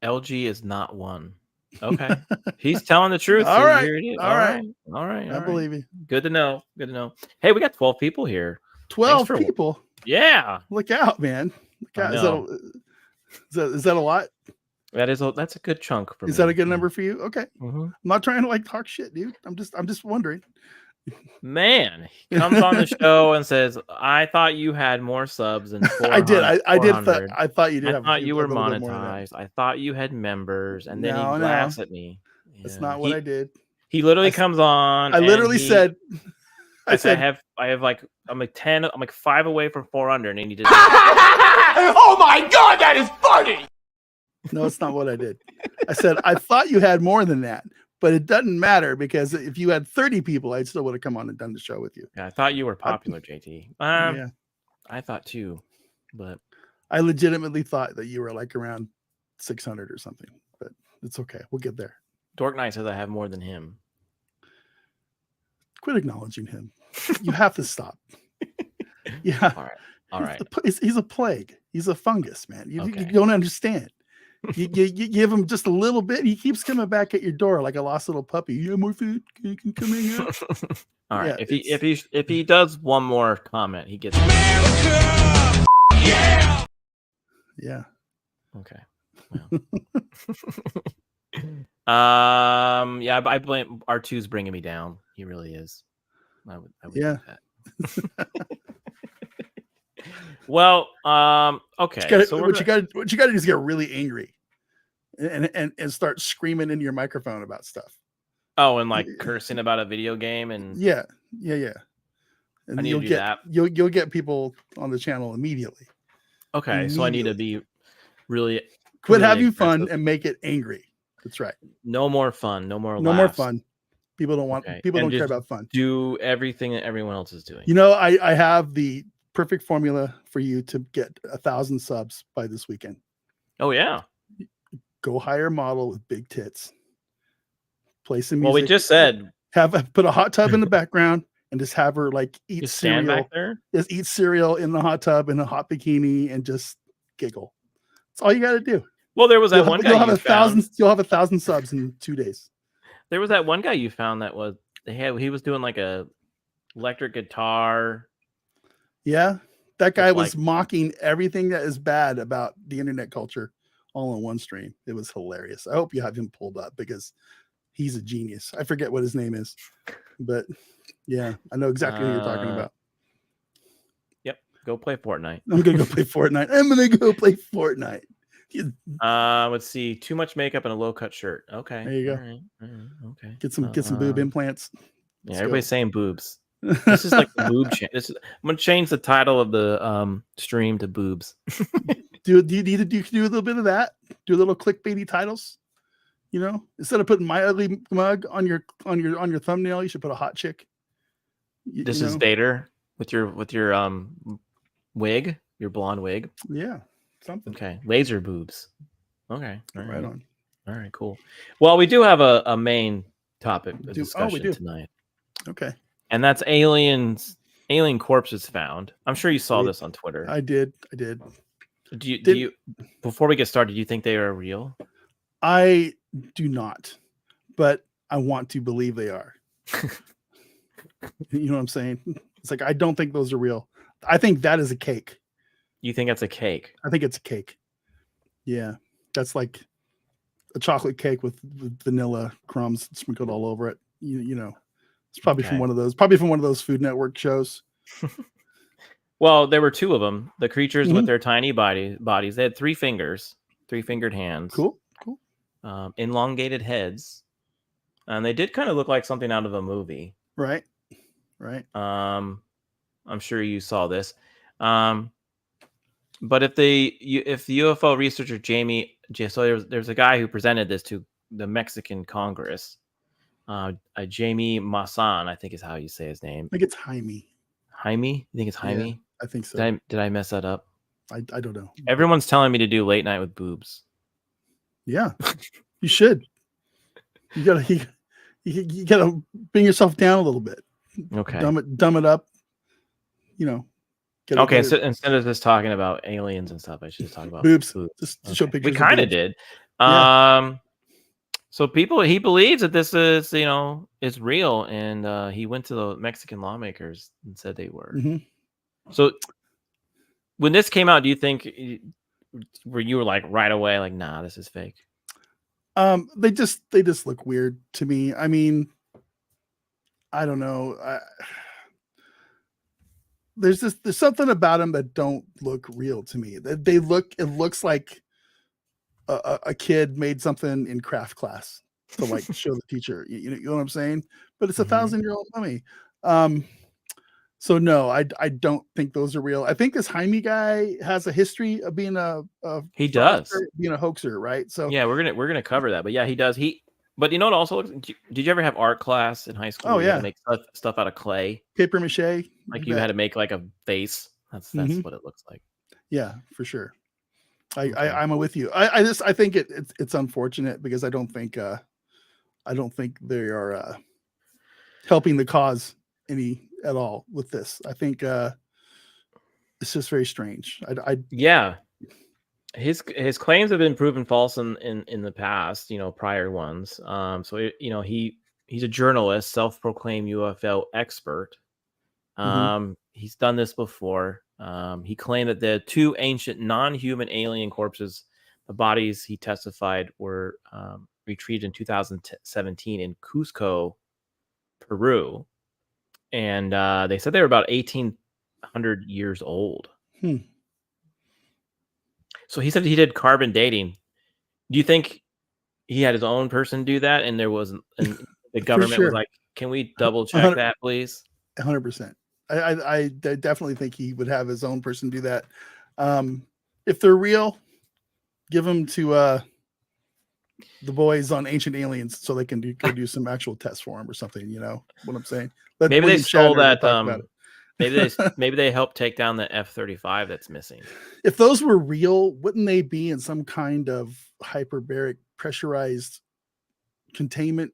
is not one. Okay, he's telling the truth. All right, here it is. all right. I believe you. Good to know. Hey, we got 12 people here. 12 people. Yeah. Look out, man. Look out. Is that a lot? That's a good chunk for me. Is that a good number for you? Okay. Mm-hmm. I'm not trying to talk shit, dude. I'm just wondering. Man, he comes on the show and says, "I thought you had more subs than 400, I did. I did. 400. I thought you did. I have thought you were a little bit more than that. monetized. I thought you had members." And then he No, laughs at me. That's Yeah. not what I did. He literally I comes on. I and literally he- said. I said, I have like, I'm like 10, I'm like 5 away from 400, and he did. Oh my god, that is funny! No, it's not what I did. I said I thought you had more than that, but it doesn't matter because if you had 30 people, I still would have come on and done the show with you. Yeah, I thought you were popular, JT. Yeah, I thought too, but I legitimately thought that you were like around 600 or something, but it's okay. We'll get there. Dork Knight says I have more than him. Quit acknowledging him. You have to stop. Yeah. All right. He's a plague. He's a fungus, man. You Okay. don't understand. You give him just a little bit. He keeps coming back at your door like a lost little puppy. You have more food? Can you come in here? All right. Yeah, If he does one more comment, he gets. Yeah. Okay. Well. Yeah, I blame R2's bringing me down. He really is. I would Yeah. do that. Well, okay. What you got to do is get really angry and start screaming into your microphone about stuff. Oh, and like cursing about a video game and Yeah. And I need to do that. You'll get people on the channel immediately. Okay, so I need to be really Quit really having fun aggressive. and make it angry. That's right. No more fun. No more. No more laughs. fun. People don't want. Okay, People and don't care just about fun. Do everything that everyone else is doing. You know, I have the perfect formula for you to get 1,000 subs by this weekend. Oh yeah. Go hire a model with big tits. Play some music. Well, we just said put a hot tub in the background and just have her like eat just stand cereal. back there. Just eat cereal in the hot tub in a hot bikini and just giggle. That's all you got to do. Well, there was that one guy You'll have you found. You'll have 1,000 subs in 2 days. There was that one guy you found that was he was doing like a electric guitar. Yeah, that guy was like- mocking everything that is bad about the internet culture all in one stream. It was hilarious. I hope you have him pulled up because he's a genius. I forget what his name is, but yeah, I know exactly who you're talking about. Yep, go play Fortnite. I'm gonna go play Fortnite. I'm gonna go play Fortnite. Let's see. Too much makeup and a low cut shirt. Okay, There you go. All right. Okay, Get some boob implants. Yeah, Let's everybody's go. saying boobs. This is like the boob. I'm gonna change the title of the stream to boobs. Do you need to do a little bit of that? Do a little clickbaity titles. You know, instead of putting my ugly mug on your thumbnail, you should put a hot chick. This is Vader with your wig, your blonde wig. Yeah, something. Okay, laser boobs. Okay, all Right on. All right, cool. Well, we do have a main topic of discussion we do. tonight, Okay, and that's alien corpses found. I'm sure you saw this on Twitter. I did. Do you before we get started, do you think they are real? I do not, but I want to believe they are. You know what I'm saying? It's like I don't think those are real. I think that is a cake. You think it's a cake? I think it's a cake. Yeah, that's like a chocolate cake with vanilla crumbs sprinkled all over it. You know, it's probably from Okay. one of those Food Network shows. Well, there were 2 of them. The creatures Mhm. with their tiny bodies. They had 3 fingers, 3-fingered hands. Cool. Elongated heads, and they did kind of look like something out of a movie. Right. I'm sure you saw this. But if the UFO researcher so there's a guy who presented this to the Mexican Congress, Jaime Maussan, I think is how you say his name. I think it's Jaime. Jaime? You think it's Jaime? Yeah, I think so. Did I mess that up? I don't know. Everyone's telling me to do Late Night with Boobs. Yeah, you should. You gotta bring yourself down a little bit. Okay. Dumb it up. You know. Okay, so instead of just talking about aliens and stuff, I should just talk about boobs. Just Okay. show pictures. We of kind of boobs. did. Yeah. So he believes that this is, is real, and he went to the Mexican lawmakers and said they were. Mhm. So when this came out, do you think you were like right away like, nah, this is fake? They just look weird to me. I mean, I don't know. There's something about them that don't look real to me. It looks like a kid made something in craft class to like show the teacher. You know what I'm saying? But it's a 1,000-year-old mummy. So no, I don't think those are real. I think this Jaime guy has a history of being He does being a hoaxer, right? So yeah, we're gonna cover that. But yeah, he does. But you know what also looks? Did you ever have art class in high school? Oh where you had yeah, to make stuff out of clay. paper mache. Like you had to make like a face. That's what it looks like. Yeah, for sure. Okay. I'm with you. I think it's unfortunate because I don't think they are helping the cause any at all with this. I think it's just very strange. Yeah, his claims have been proven false in the past, prior ones. So he's a journalist, self-proclaimed UFO expert. He's done this before. He claimed that the two ancient non-human alien corpses, the bodies he testified were retrieved in 2017 in Cusco, Peru, and they said they were about 1,800 years old. So he said he did carbon dating. Do you think he had his own person do that, and the government was like, "Can we double check that, please?" 100%. I definitely think he would have his own person do that. If they're real, give them to the boys on Ancient Aliens so they can do some actual tests for him or something. You know what I'm saying? Maybe they stole that. Maybe they helped take down the F-35 that's missing. If those were real, wouldn't they be in some kind of hyperbaric pressurized containment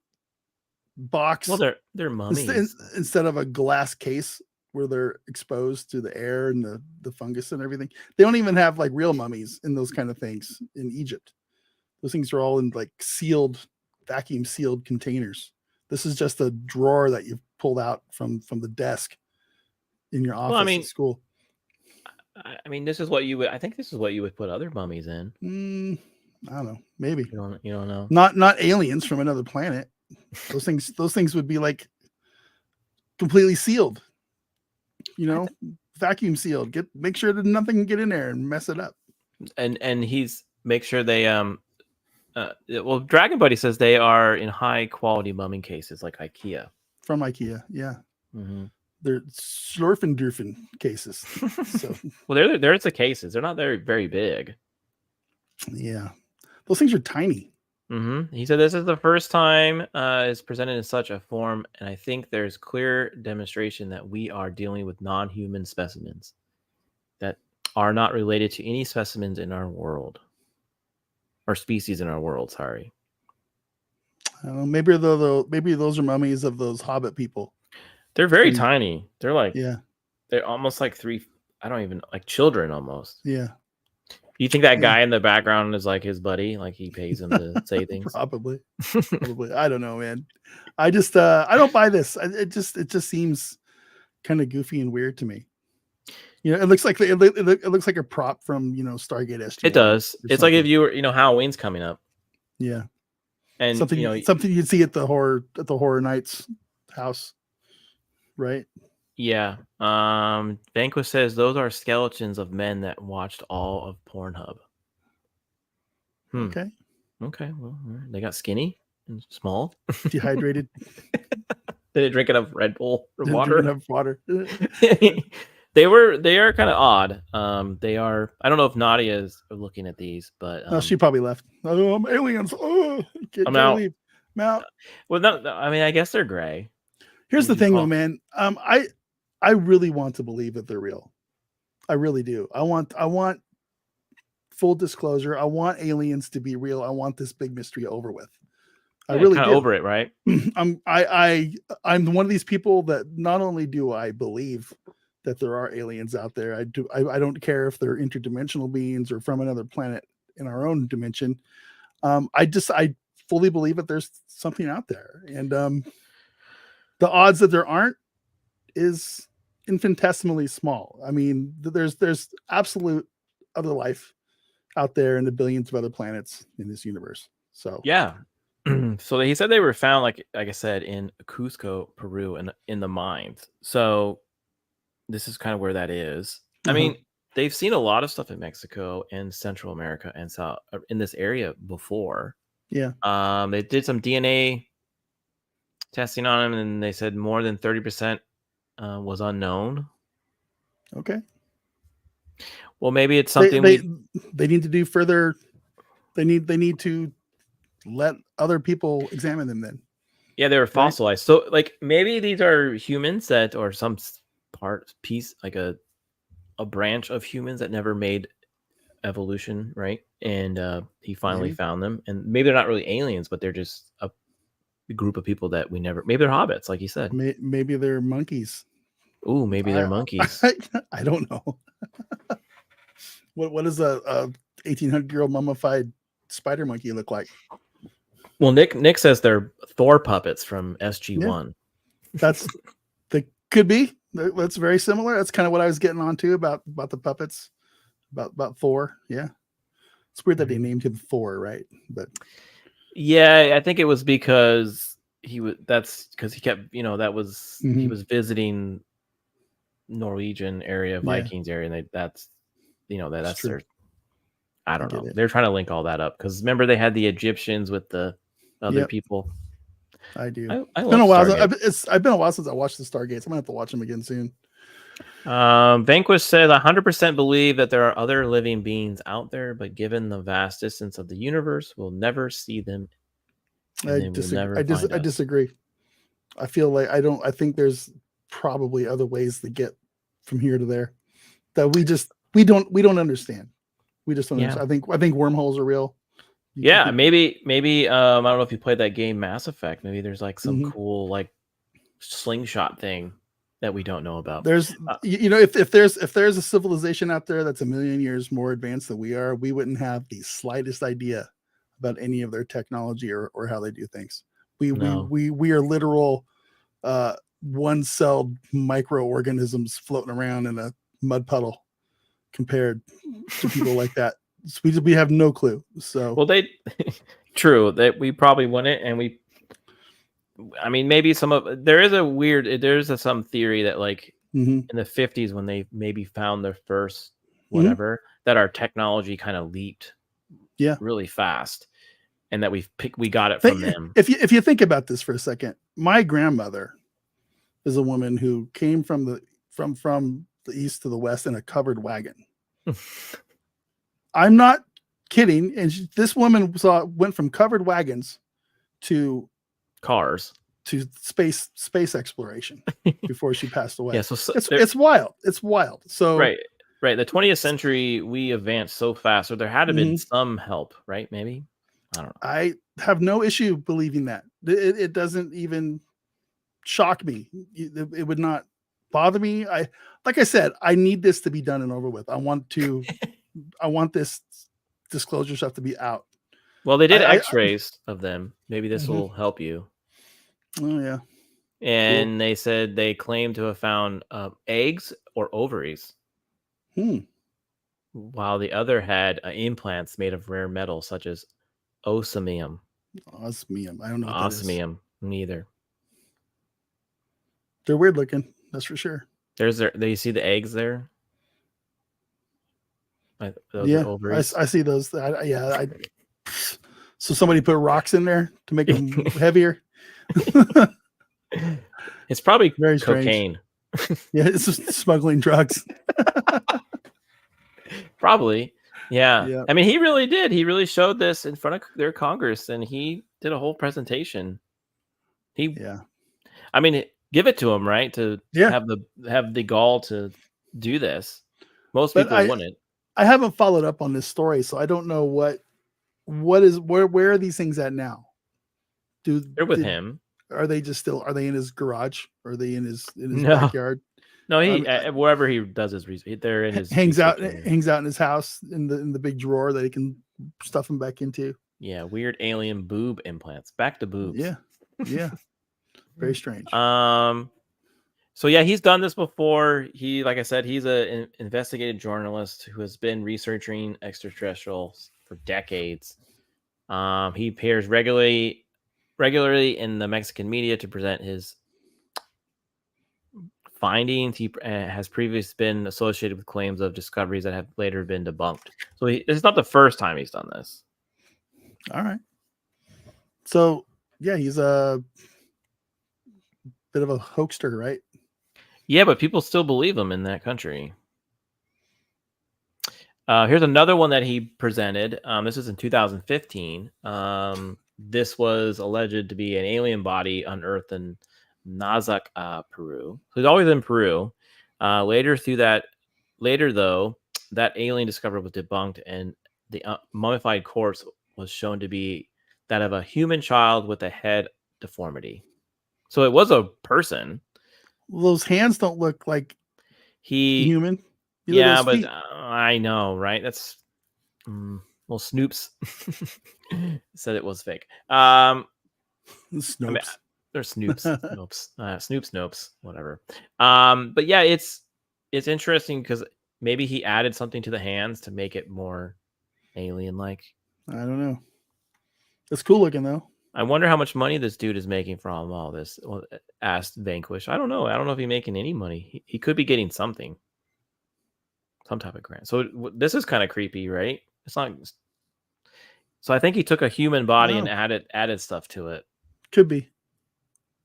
box? Well, they're mummies instead of a glass case where they're exposed to the air and the fungus and everything. They don't even have like real mummies in those kind of things in Egypt. Those things are all in like vacuum sealed containers. This is just a drawer that you've pulled out from the desk in your office at school. I mean, this is what you would. I think this is what you would put other mummies in. I don't know. Maybe you don't know. Not aliens from another planet. Those things would be like completely sealed. Vacuum sealed. Make sure that nothing can get in there and mess it up. And he's make sure they well, Dragon Buddy says they are in high quality mumming cases like IKEA. From IKEA, yeah. They're Slurfendurfen cases. So well, there's the cases. They're not very very big. Yeah, those things are tiny. He said this is the first time it's presented in such a form, and I think there's clear demonstration that we are dealing with non-human specimens that are not related to any specimens in our world or species in our world. Sorry. Maybe those are mummies of those Hobbit people. They're very tiny. They're like they're almost like I don't even like children almost. Yeah. You think that guy in the background is like his buddy? Like he pays him to say things? Probably. I don't know, man. I just I don't buy this. It just seems kind of goofy and weird to me. It looks like it looks like a prop from Stargate SG. It does. It's like if you were Halloween's coming up. Yeah. And something you'd see at the horror nights house, right? Yeah. Vanquish says those are skeletons of men that watched all of Pornhub. Okay. Well, they got skinny and small. Dehydrated. They didn't drink enough Red Bull or water. Enough water. They are kind of odd. They are. I don't know if Nadia is looking at these, but no, she probably left. Oh, I'm aliens. Oh, I'm out. Leave. I'm out. Well, no, I mean, I guess they're gray. Here's the thing, though, man. I really want to believe that they're real. I really do. I want full disclosure. I want aliens to be real. I want this big mystery over with. I really do. Over it, right? I'm one of these people that not only do I believe that there are aliens out there, I don't care if they're interdimensional beings or from another planet in our own dimension. I fully believe that there's something out there, and the odds that there aren't is infinitesimally small. I mean, there's absolute other life out there in the billions of other planets in this universe. So yeah, So he said they were found, like I said, in Cusco, Peru, and in the mines. So this is kind of where that is. I mean, they've seen a lot of stuff in Mexico and Central America and South in this area before. Yeah. They did some DNA testing on him, and they said more than 30% was unknown. Okay. Well, maybe it's something they need to do further. They need to let other people examine them then. Yeah, they were fossilized. So like maybe these are humans that, or some piece, like a branch of humans that never made evolution, right? And he finally found them. And maybe they're not really aliens, but they're just a group of people that we never, maybe they're hobbits, like you said. Maybe they're monkeys. Ooh, maybe they're monkeys. I don't know. What does a 1800-year-old mummified spider monkey look like? Well, Nick says they're Thor puppets from SG-1. Yeah. They could be. That's very similar. That's kind of what I was getting on to about the puppets, about Thor. Yeah, it's weird that they named him Thor, right? But yeah, I think it was because that's because he kept, that was he was visiting Norwegian area, Vikings area, and that's their. I don't know. They're trying to link all that up because remember they had the Egyptians with the other people. I do. It's been a while. I've been a while since I watched the Stargates. I'm gonna have to watch them again soon. Vanquish says 100% believe that there are other living beings out there, but given the vast distance of the universe, we'll never see them. I disagree. I feel like I think there's probably other ways to get from here to there that we don't understand. We just don't understand. I think wormholes are real. Yeah, maybe I don't know if you played that game Mass Effect. Maybe there's like some cool like slingshot thing that we don't know about. There's if there's a civilization out there that's 1 million years more advanced than we are, we wouldn't have the slightest idea about any of their technology or how they do things. We are literal one-celled microorganisms floating around in a mud puddle compared to people like that. So we have no clue. So true that we probably wouldn't, and maybe there's some theory that like in the 50s when they maybe found their first whatever that our technology kind of leaped really fast, and that we got it from them. If you think about this for a second, my grandmother is a woman who came from the east to the west in a covered wagon. I'm not kidding. And this woman went from covered wagons to cars to space exploration before she passed away. Yeah, so it's wild. It's wild. So right. The 20th century, we advanced so fast, so there had to have been some help, right? Maybe I don't know. I have no issue believing that. It doesn't even shock me. It would not bother me. Like I said, I need this to be done and over with. I want this disclosure stuff to be out. Well, they did X-rays of them. Maybe this will help you. Oh yeah. And they said they claim to have found eggs or ovaries, while the other had implants made of rare metals such as osmium. Osmium. I don't know. Osmium. Neither. They're weird looking. That's for sure. Do you see the eggs there? Those are ovaries. I see those. So somebody put rocks in there to make them heavier. It's probably very cocaine. Yeah, it's just smuggling drugs. Probably. Yeah. I mean, he really did. He really showed this in front of their Congress, and he did a whole presentation. I mean, give it to him, right? To have the gall to do this. Most people wouldn't. I haven't followed up on this story, so I don't know where are these things at now? They're with him. Are they in his garage? Are they in his backyard? No, wherever he does his research, they're in his hangs out in his house in the big drawer that he can stuff them back into. Yeah, weird alien boob implants. Back to boobs. Yeah. Very strange. So yeah, he's done this before. Like I said, he's an investigative journalist who has been researching extraterrestrials for decades. He appears regularly regularly in the Mexican media to present his findings. He has previously been associated with claims of discoveries that have later been debunked. So it's not the first time he's done this. All right. So yeah, he's a bit of a hoaxer, right? Yeah, but people still believe him in that country. Here's another one that he presented. This is in 2015. This was alleged to be an alien body unearthed in Nazac, Peru. So he's always in Peru. Later though, that alien discovery was debunked, and the mummified corpse was shown to be that of a human child with a head deformity. So it was a person. Well, those hands don't look like human. Yeah, but I know, right? That's well, Snoops said it was fake. Snoops. I mean, they're Snoops, Snoops, whatever. But yeah, it's interesting because maybe he added something to the hands to make it more alien-like. I don't know. It's cool looking though. I wonder how much money this dude is making from all this. Well, asked Vanquish. I don't know. I don't know if he's making any money. He could be getting something. Some type of grant. So this is kind of creepy, right? It's not. So I think he took a human body and added stuff to it. Could be.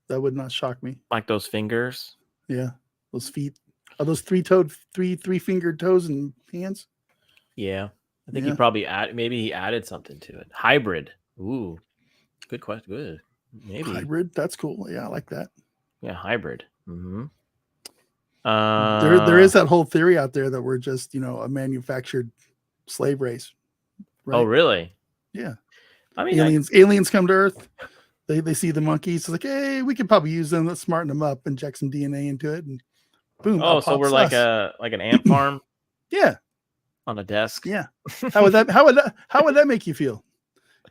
That would not shock me. Like those fingers. Yeah, those feet. Are those three-fingered toes and hands? Yeah, I think he probably maybe added something to it. Hybrid. Ooh, good question. Good. Maybe hybrid. That's cool. Yeah, I like that. Yeah, hybrid. Mm-hmm. There is that whole theory out there that we're just, a manufactured slave race. Right? Oh, really? Yeah. I mean, aliens come to Earth. They see the monkeys. It's like, hey, we could probably use them. Let's smarten them up, inject some DNA into it, and boom. Oh, so we're like an ant farm? Yeah. On a desk. Yeah. How would that make you feel?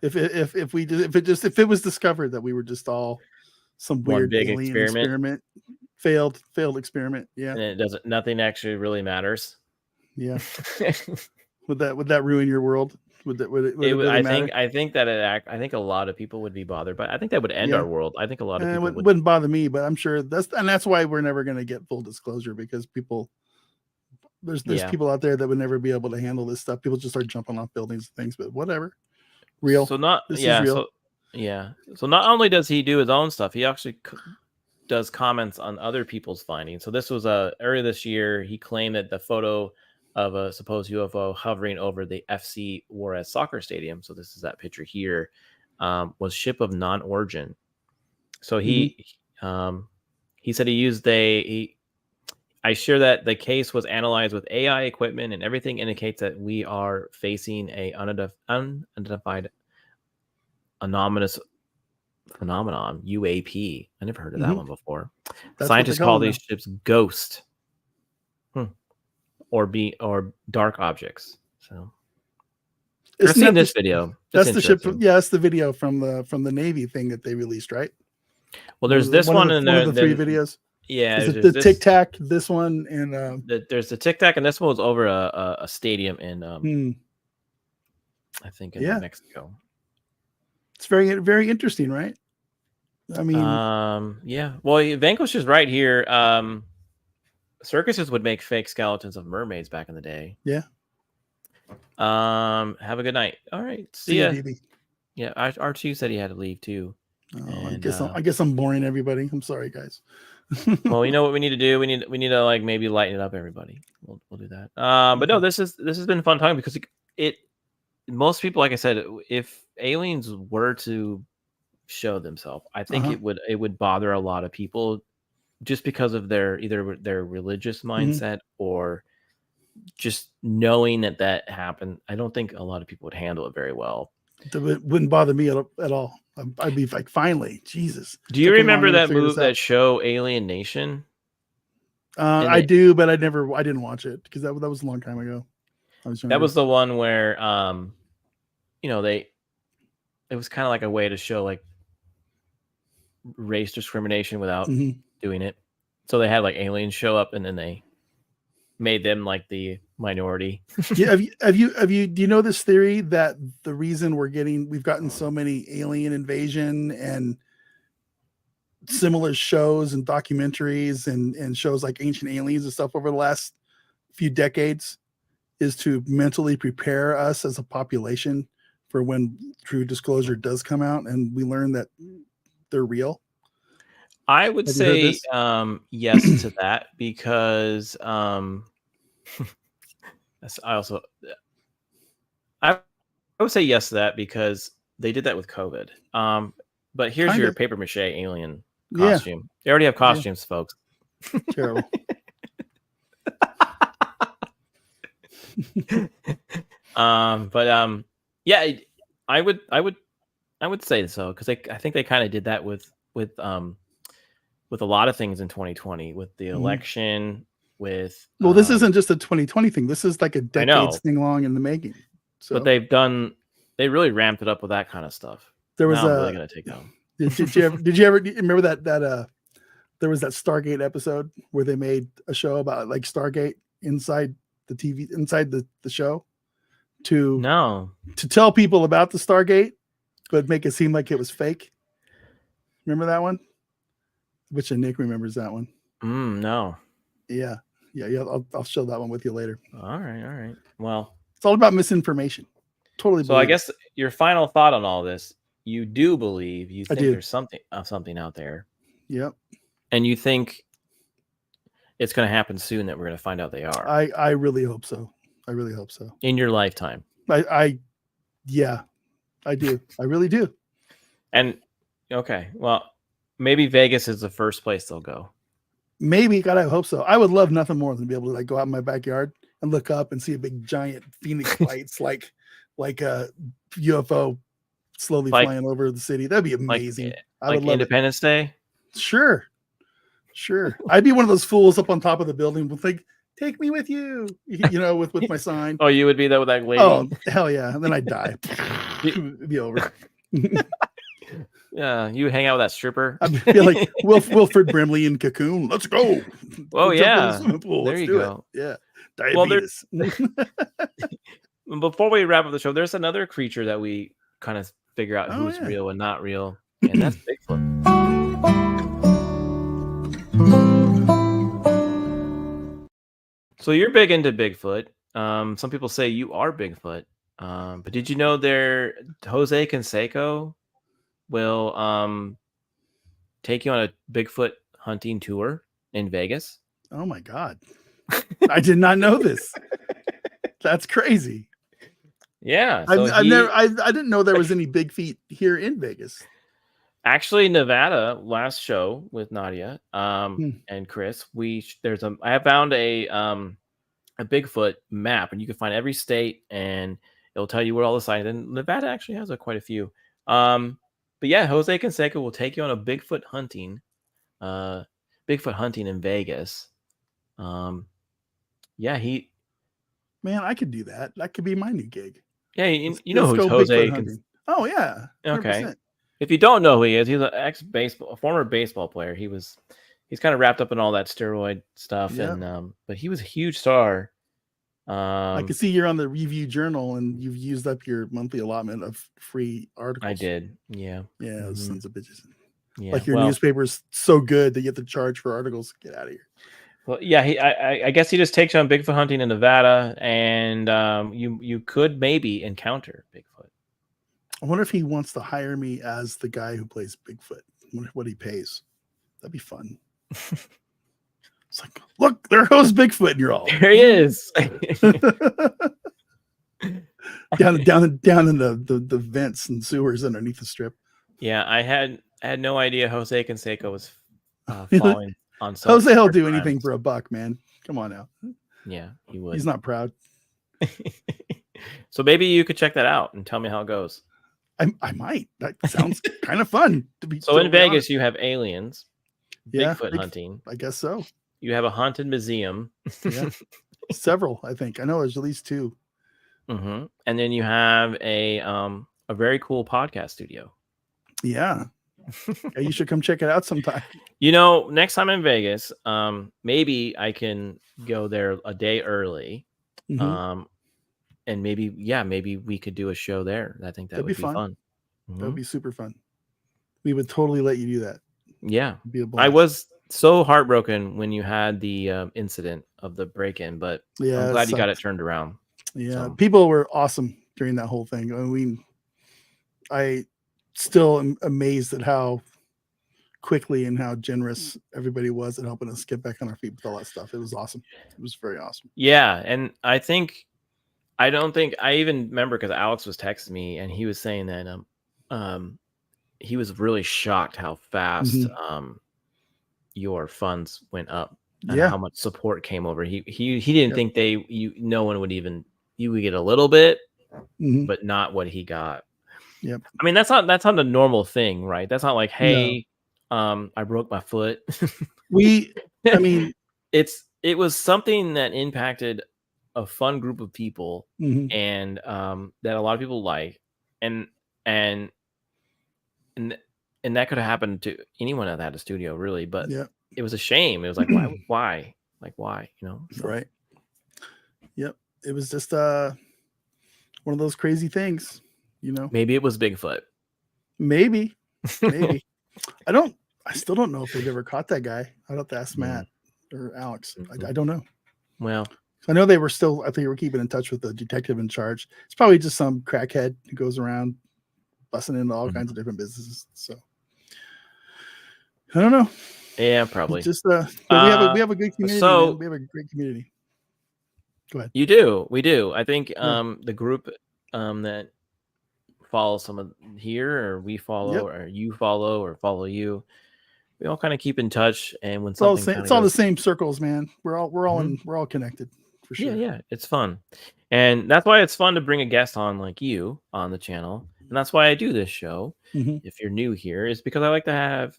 If it was discovered that we were just all some weird big alien experiment. Failed experiment. Yeah. And nothing actually really matters. Yeah. Would that ruin your world? Would it really I matter? think a lot of people would be bothered, but I think that would end our world. I think a lot of people wouldn't bother me, but I'm sure that's why we're never going to get full disclosure, because there's people out there that would never be able to handle this stuff. People just start jumping off buildings and things, but whatever. Real. So is real. So not only does he do his own stuff, he actually does comments on other people's findings. So this was earlier this year. He claimed that the photo of a supposed UFO hovering over the FC Juarez soccer stadium, so this is that picture here, was ship of non-origin. So he said he used I share that the case was analyzed with AI equipment, and everything indicates that we are facing a unidentified anomalous phenomenon, UAP. I never heard of that one before. Scientists call these ships ghost, or dark objects. So I've seen this video. That's the ship. That's the video from the Navy thing that they released, right? Well, there's this one and one of the three videos. Yeah, the Tic Tac, this one, and there's the Tic Tac, and this one was over a stadium in I think in Mexico. It's very, very interesting, right? I mean, yeah. Well, Vanquish is right here. Circuses would make fake skeletons of mermaids back in the day. Yeah. Have a good night. All right. See ya. Baby. Yeah. R2 said he had to leave too. Oh, and, I guess I'm boring everybody. I'm sorry, guys. Well, you know what we need to do? We need to like maybe lighten it up, everybody. We'll do that. But no, this has been a fun time, because most people, like I said, if aliens were to show themselves, I think it would bother a lot of people, just because of either their religious mindset or just knowing that happened. I don't think a lot of people would handle it very well. It wouldn't bother me at all. I'd be like, finally, Jesus. Do you remember that show Alien Nation? I do, but I didn't watch it, because that was a long time ago. That was the one where, it was kind of like a way to show like race discrimination without doing it. So they had like aliens show up, and then they made them like the minority. Yeah, do you know this theory that the reason we've gotten so many alien invasion and similar shows and documentaries and shows like Ancient Aliens and stuff over the last few decades is to mentally prepare us as a population for when true disclosure does come out and we learn that they're real? I would Have you heard say this? yes to that because I would say yes to that because they did that with COVID. But here's your paper mache alien costume. They already have costumes, folks. Terrible. Yeah, I would say so because I think they kind of did that with a lot of things in 2020 with the election. With this isn't just a 2020 thing. This is like a decades thing long in the making. So. But they really ramped it up with that kind of stuff. There was I'm really gonna take them. Did you ever remember that there was that Stargate episode where they made a show about like Stargate inside the TV, inside the show to tell people about the Stargate, but make it seem like it was fake. Remember that one? I bet you Nick remembers that one. No. Yeah. I'll show that one with you later. All right. Well, it's all about misinformation. Totally. So I guess your final thought on all this, you do believe you think there's something out there. Yep. And you think it's going to happen soon that we're going to find out they are. I really hope so. I really hope so. In your lifetime. I do. I really do. And okay, well, maybe Vegas is the first place they'll go. Maybe, God, I hope so. I would love nothing more than to be able to like go out in my backyard and look up and see a big giant Phoenix lights like a UFO slowly flying over the city. That'd be amazing. I would love Independence Day. Sure. I'd be one of those fools up on top of the building with like, take me with you, with my sign. Oh, you would be there with that lady. Oh, hell yeah. And then I'd die. It'd be over. Yeah, you hang out with that stripper. I'd be like Wilfred Brimley in Cocoon. Let's go. Oh, yeah. There you go. Yeah. Diabetes. Well, before we wrap up the show, there's another creature that we kind of figure out who's real and not real, and that's Bigfoot. So you're big into Bigfoot. Some people say you are Bigfoot. But did you know Jose Canseco will take you on a Bigfoot hunting tour in Vegas? Oh my God. I did not know this. That's crazy. Yeah. So I didn't know there was any big feet here in Vegas. Actually, Nevada, last show with Nadia and Chris, I have found a Bigfoot map, and you can find every state, and it'll tell you where all the sightings. And Nevada actually has quite a few. But yeah, Jose Canseco will take you on a Bigfoot hunting in Vegas. Man, I could do that. That could be my new gig. Yeah, you know who Jose. Oh yeah. 100%. Okay. If you don't know who he is, he's a former baseball player. He's kind of wrapped up in all that steroid stuff, and but he was a huge star. I can see you're on the Review Journal, and you've used up your monthly allotment of free articles. I did, yeah. Those sons of bitches. Yeah, like your newspaper is so good that you have to charge for articles. Get out of here. Well, yeah, I guess he just takes you on Bigfoot hunting in Nevada, and you could maybe encounter Bigfoot. I wonder if he wants to hire me as the guy who plays Bigfoot. I wonder what he pays. That'd be fun. It's like, look, there goes Bigfoot, and you're all there. He is down in the vents and sewers underneath the strip. Yeah, I had no idea Jose Canseco was falling on. Jose will do anything for a buck, man. Come on now. Yeah, he would. He's not proud. So maybe you could check that out and tell me how it goes. I might. That sounds kind of fun to be. So in Vegas, you have aliens, Bigfoot hunting. I guess so. You have a haunted museum. Yeah. Several, I think. I know there's at least 2. And then you have a very cool podcast studio. Yeah. Yeah, you should come check it out sometime. Next time in Vegas, maybe I can go there a day early. Mhm. And maybe we could do a show there. I think that That'd would be be fun. fun. That would Mhm. be super fun. We would totally let you do that. Yeah. It'd be a I blast. was so heartbroken when you had the incident of the break-in, but Yeah, I'm it glad you got it sucked. turned around. Yeah, So, people were awesome during that whole thing. I mean, I still am amazed at how quickly and how generous everybody was at helping us get back on our feet with all that stuff. It was awesome. It was very awesome. yeah, and I don't think I even remember because Alex was texting me and he was saying that he was really shocked how fast Mhm. your funds went up and Yeah. how much support came over. He didn't Yep. think no one would even you would get a little bit, Mhm. but not what he got. Yep. I mean, that's not the normal thing, right? That's not like, No. hey, I broke my foot. I mean, it was something that impacted a fun group of people mhm. and that a lot of people like and and and and that could have happened to anyone that had a studio really, but Yeah. it was a shame. It was like why? Like why, So Right. Yep. It was just one of those crazy things, maybe it was Bigfoot. Maybe. I still don't know if they've ever caught that guy. I'd have to ask Matt or Alex. Mhm. I don't know. Well, I know I think they were keeping in touch with the detective in charge. It's probably just some crackhead who goes around busting into all Mhm. kinds of different businesses. So I don't know. yeah, probably. It's just but we have a good community, so man. We have a great community. Go ahead. we do. I think Yeah. the group that follow some of here or we follow Yep. or you follow or follow you, we all kind of keep in touch, and when It's all, something kind it's of all the goes same circles, man. We're all Mhm. we're all connected for sure. Yeah, it's fun. And that's why it's fun to bring a guest on like you on the channel. And that's why I do this show. Mhm. If you're new here, is because I like to have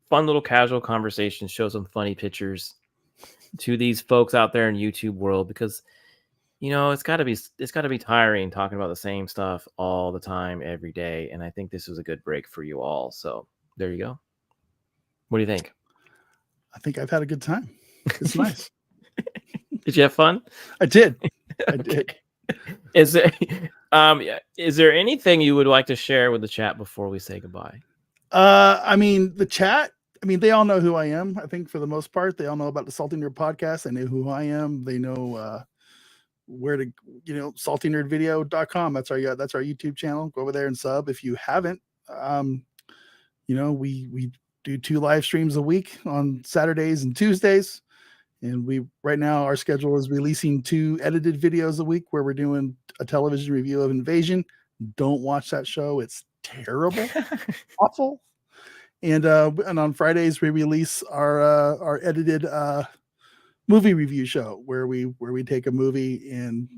fun little casual conversations, show some funny pictures to these folks out there in YouTube world because it's got to be tiring talking about the same stuff all the time every day, and I think this was a good break for you all. So, there you go. What do you think? I think I've had a good time. It's nice. Did you have fun? I did. I did. Is there anything you would like to share with the chat before we say goodbye? I mean, the chat, they all know who I am. I think for the most part, they all know about the Salty Nerd podcast. They know who I am. They know where to, saltynerdvideo.com. That's our YouTube channel. Go over there and sub if you haven't. We do 2 live streams a week on Saturdays and Tuesdays. And right now our schedule is releasing 2 edited videos a week where we're doing a television review of Invasion. Don't watch that show. It's terrible, awful. And on Fridays we release our edited movie review show where we take a movie and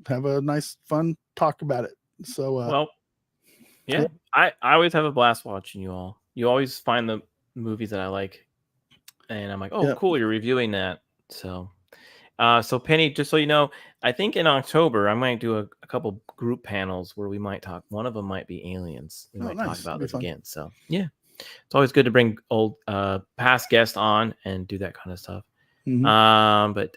have a nice fun talk about it. So Well, yeah, I always have a blast watching you all. You always find the movies that I like, and I'm like, oh, yeah. cool, you're reviewing that. So, so Penny, just so you know, I think in October I might do a couple group panels where we might talk. One of them might be aliens. We might talk Nice. about That'd be this fun. again. So yeah, it's always good to bring old past guests on and do that kind of stuff. Mhm. But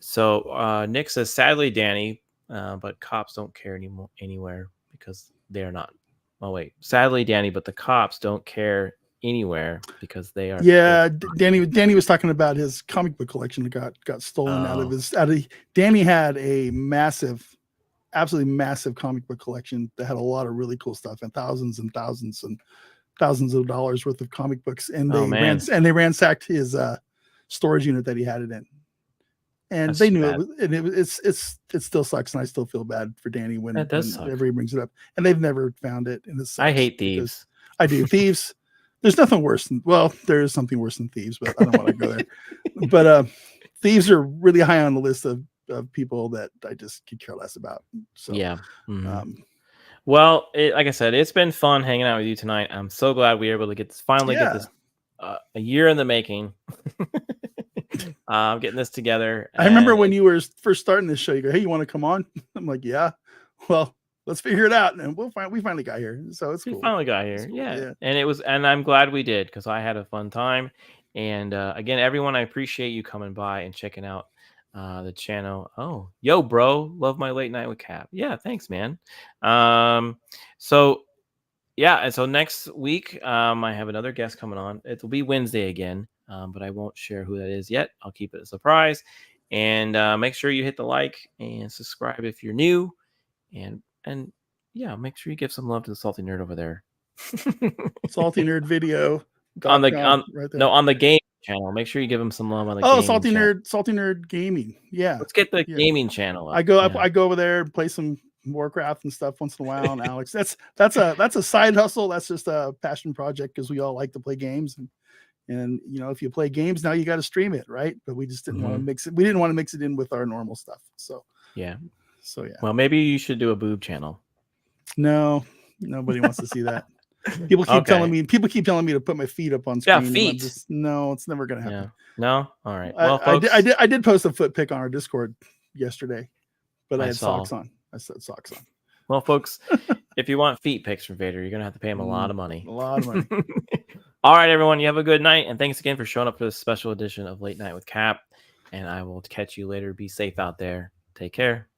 so Nick says, sadly, Danny, but cops don't care anywhere because they're not. Oh wait, sadly, Danny, but the cops don't care anywhere because they are. Yeah, Danny was talking about his comic book collection that got stolen out of Danny had a absolutely massive comic book collection that had a lot of really cool stuff and thousands and thousands of dollars worth of comic books, and they ransacked his storage unit that he had it in. And That's they too knew bad. it still sucks, and I still feel bad for Danny whenever suck. he brings it up. And they've never found it, and it sucks. I hate thieves. I do. Thieves. There's nothing worse than there is something worse than thieves, but I don't want to go there. But thieves are really high on the list of people that I just could care less about. So yeah. Mm-hmm. Well, like I said, it's been fun hanging out with you tonight. I'm so glad we were able to get this get this a year in the making. Getting this together. I remember when you were first starting this show, you go, "Hey, you want to come on?" I'm like, "Yeah." Well, let's figure it out, and we finally got here, so it's We cool. finally got here. It's cool, Yeah. And I'm glad we did because I had a fun time. And again, everyone, I appreciate you coming by and checking out the channel. Oh, yo, bro, love my late night with Cap. Yeah, thanks, man. So yeah, and so next week, I have another guest coming on. It'll be Wednesday again, but I won't share who that is yet. I'll keep it a surprise. And make sure you hit the like and subscribe if you're new. And yeah, make sure you give some love to the Salty Nerd over there. Salty Nerd Video on the right there. no, on the game channel. Make sure you give him some love on the Oh, gaming channel. Salty Nerd Gaming. Yeah. Let's get the gaming channel up. I go Yeah. I go over there and play some Warcraft and stuff once in a while. And Alex, that's a side hustle. That's just a passion project because we all like to play games. And you know, if you play games now, you got to stream it, right? But we just didn't want to mix it. We didn't want to mix it in with our normal stuff. So yeah. Well, maybe you should do a boob channel. No, nobody wants to see that. People keep telling me to put my feet up on screen. Yeah, feet. No, it's never gonna happen. Yeah. No, all right. Well, folks, I did post a foot pic on our Discord yesterday, but I had saw. socks on. I said socks on. Well, folks, if you want feet pics from Vader, you're gonna have to pay him a lot of money. A lot of money. All right, everyone. You have a good night, and thanks again for showing up for this special edition of Late Night with Cap. And I will catch you later. Be safe out there. Take care.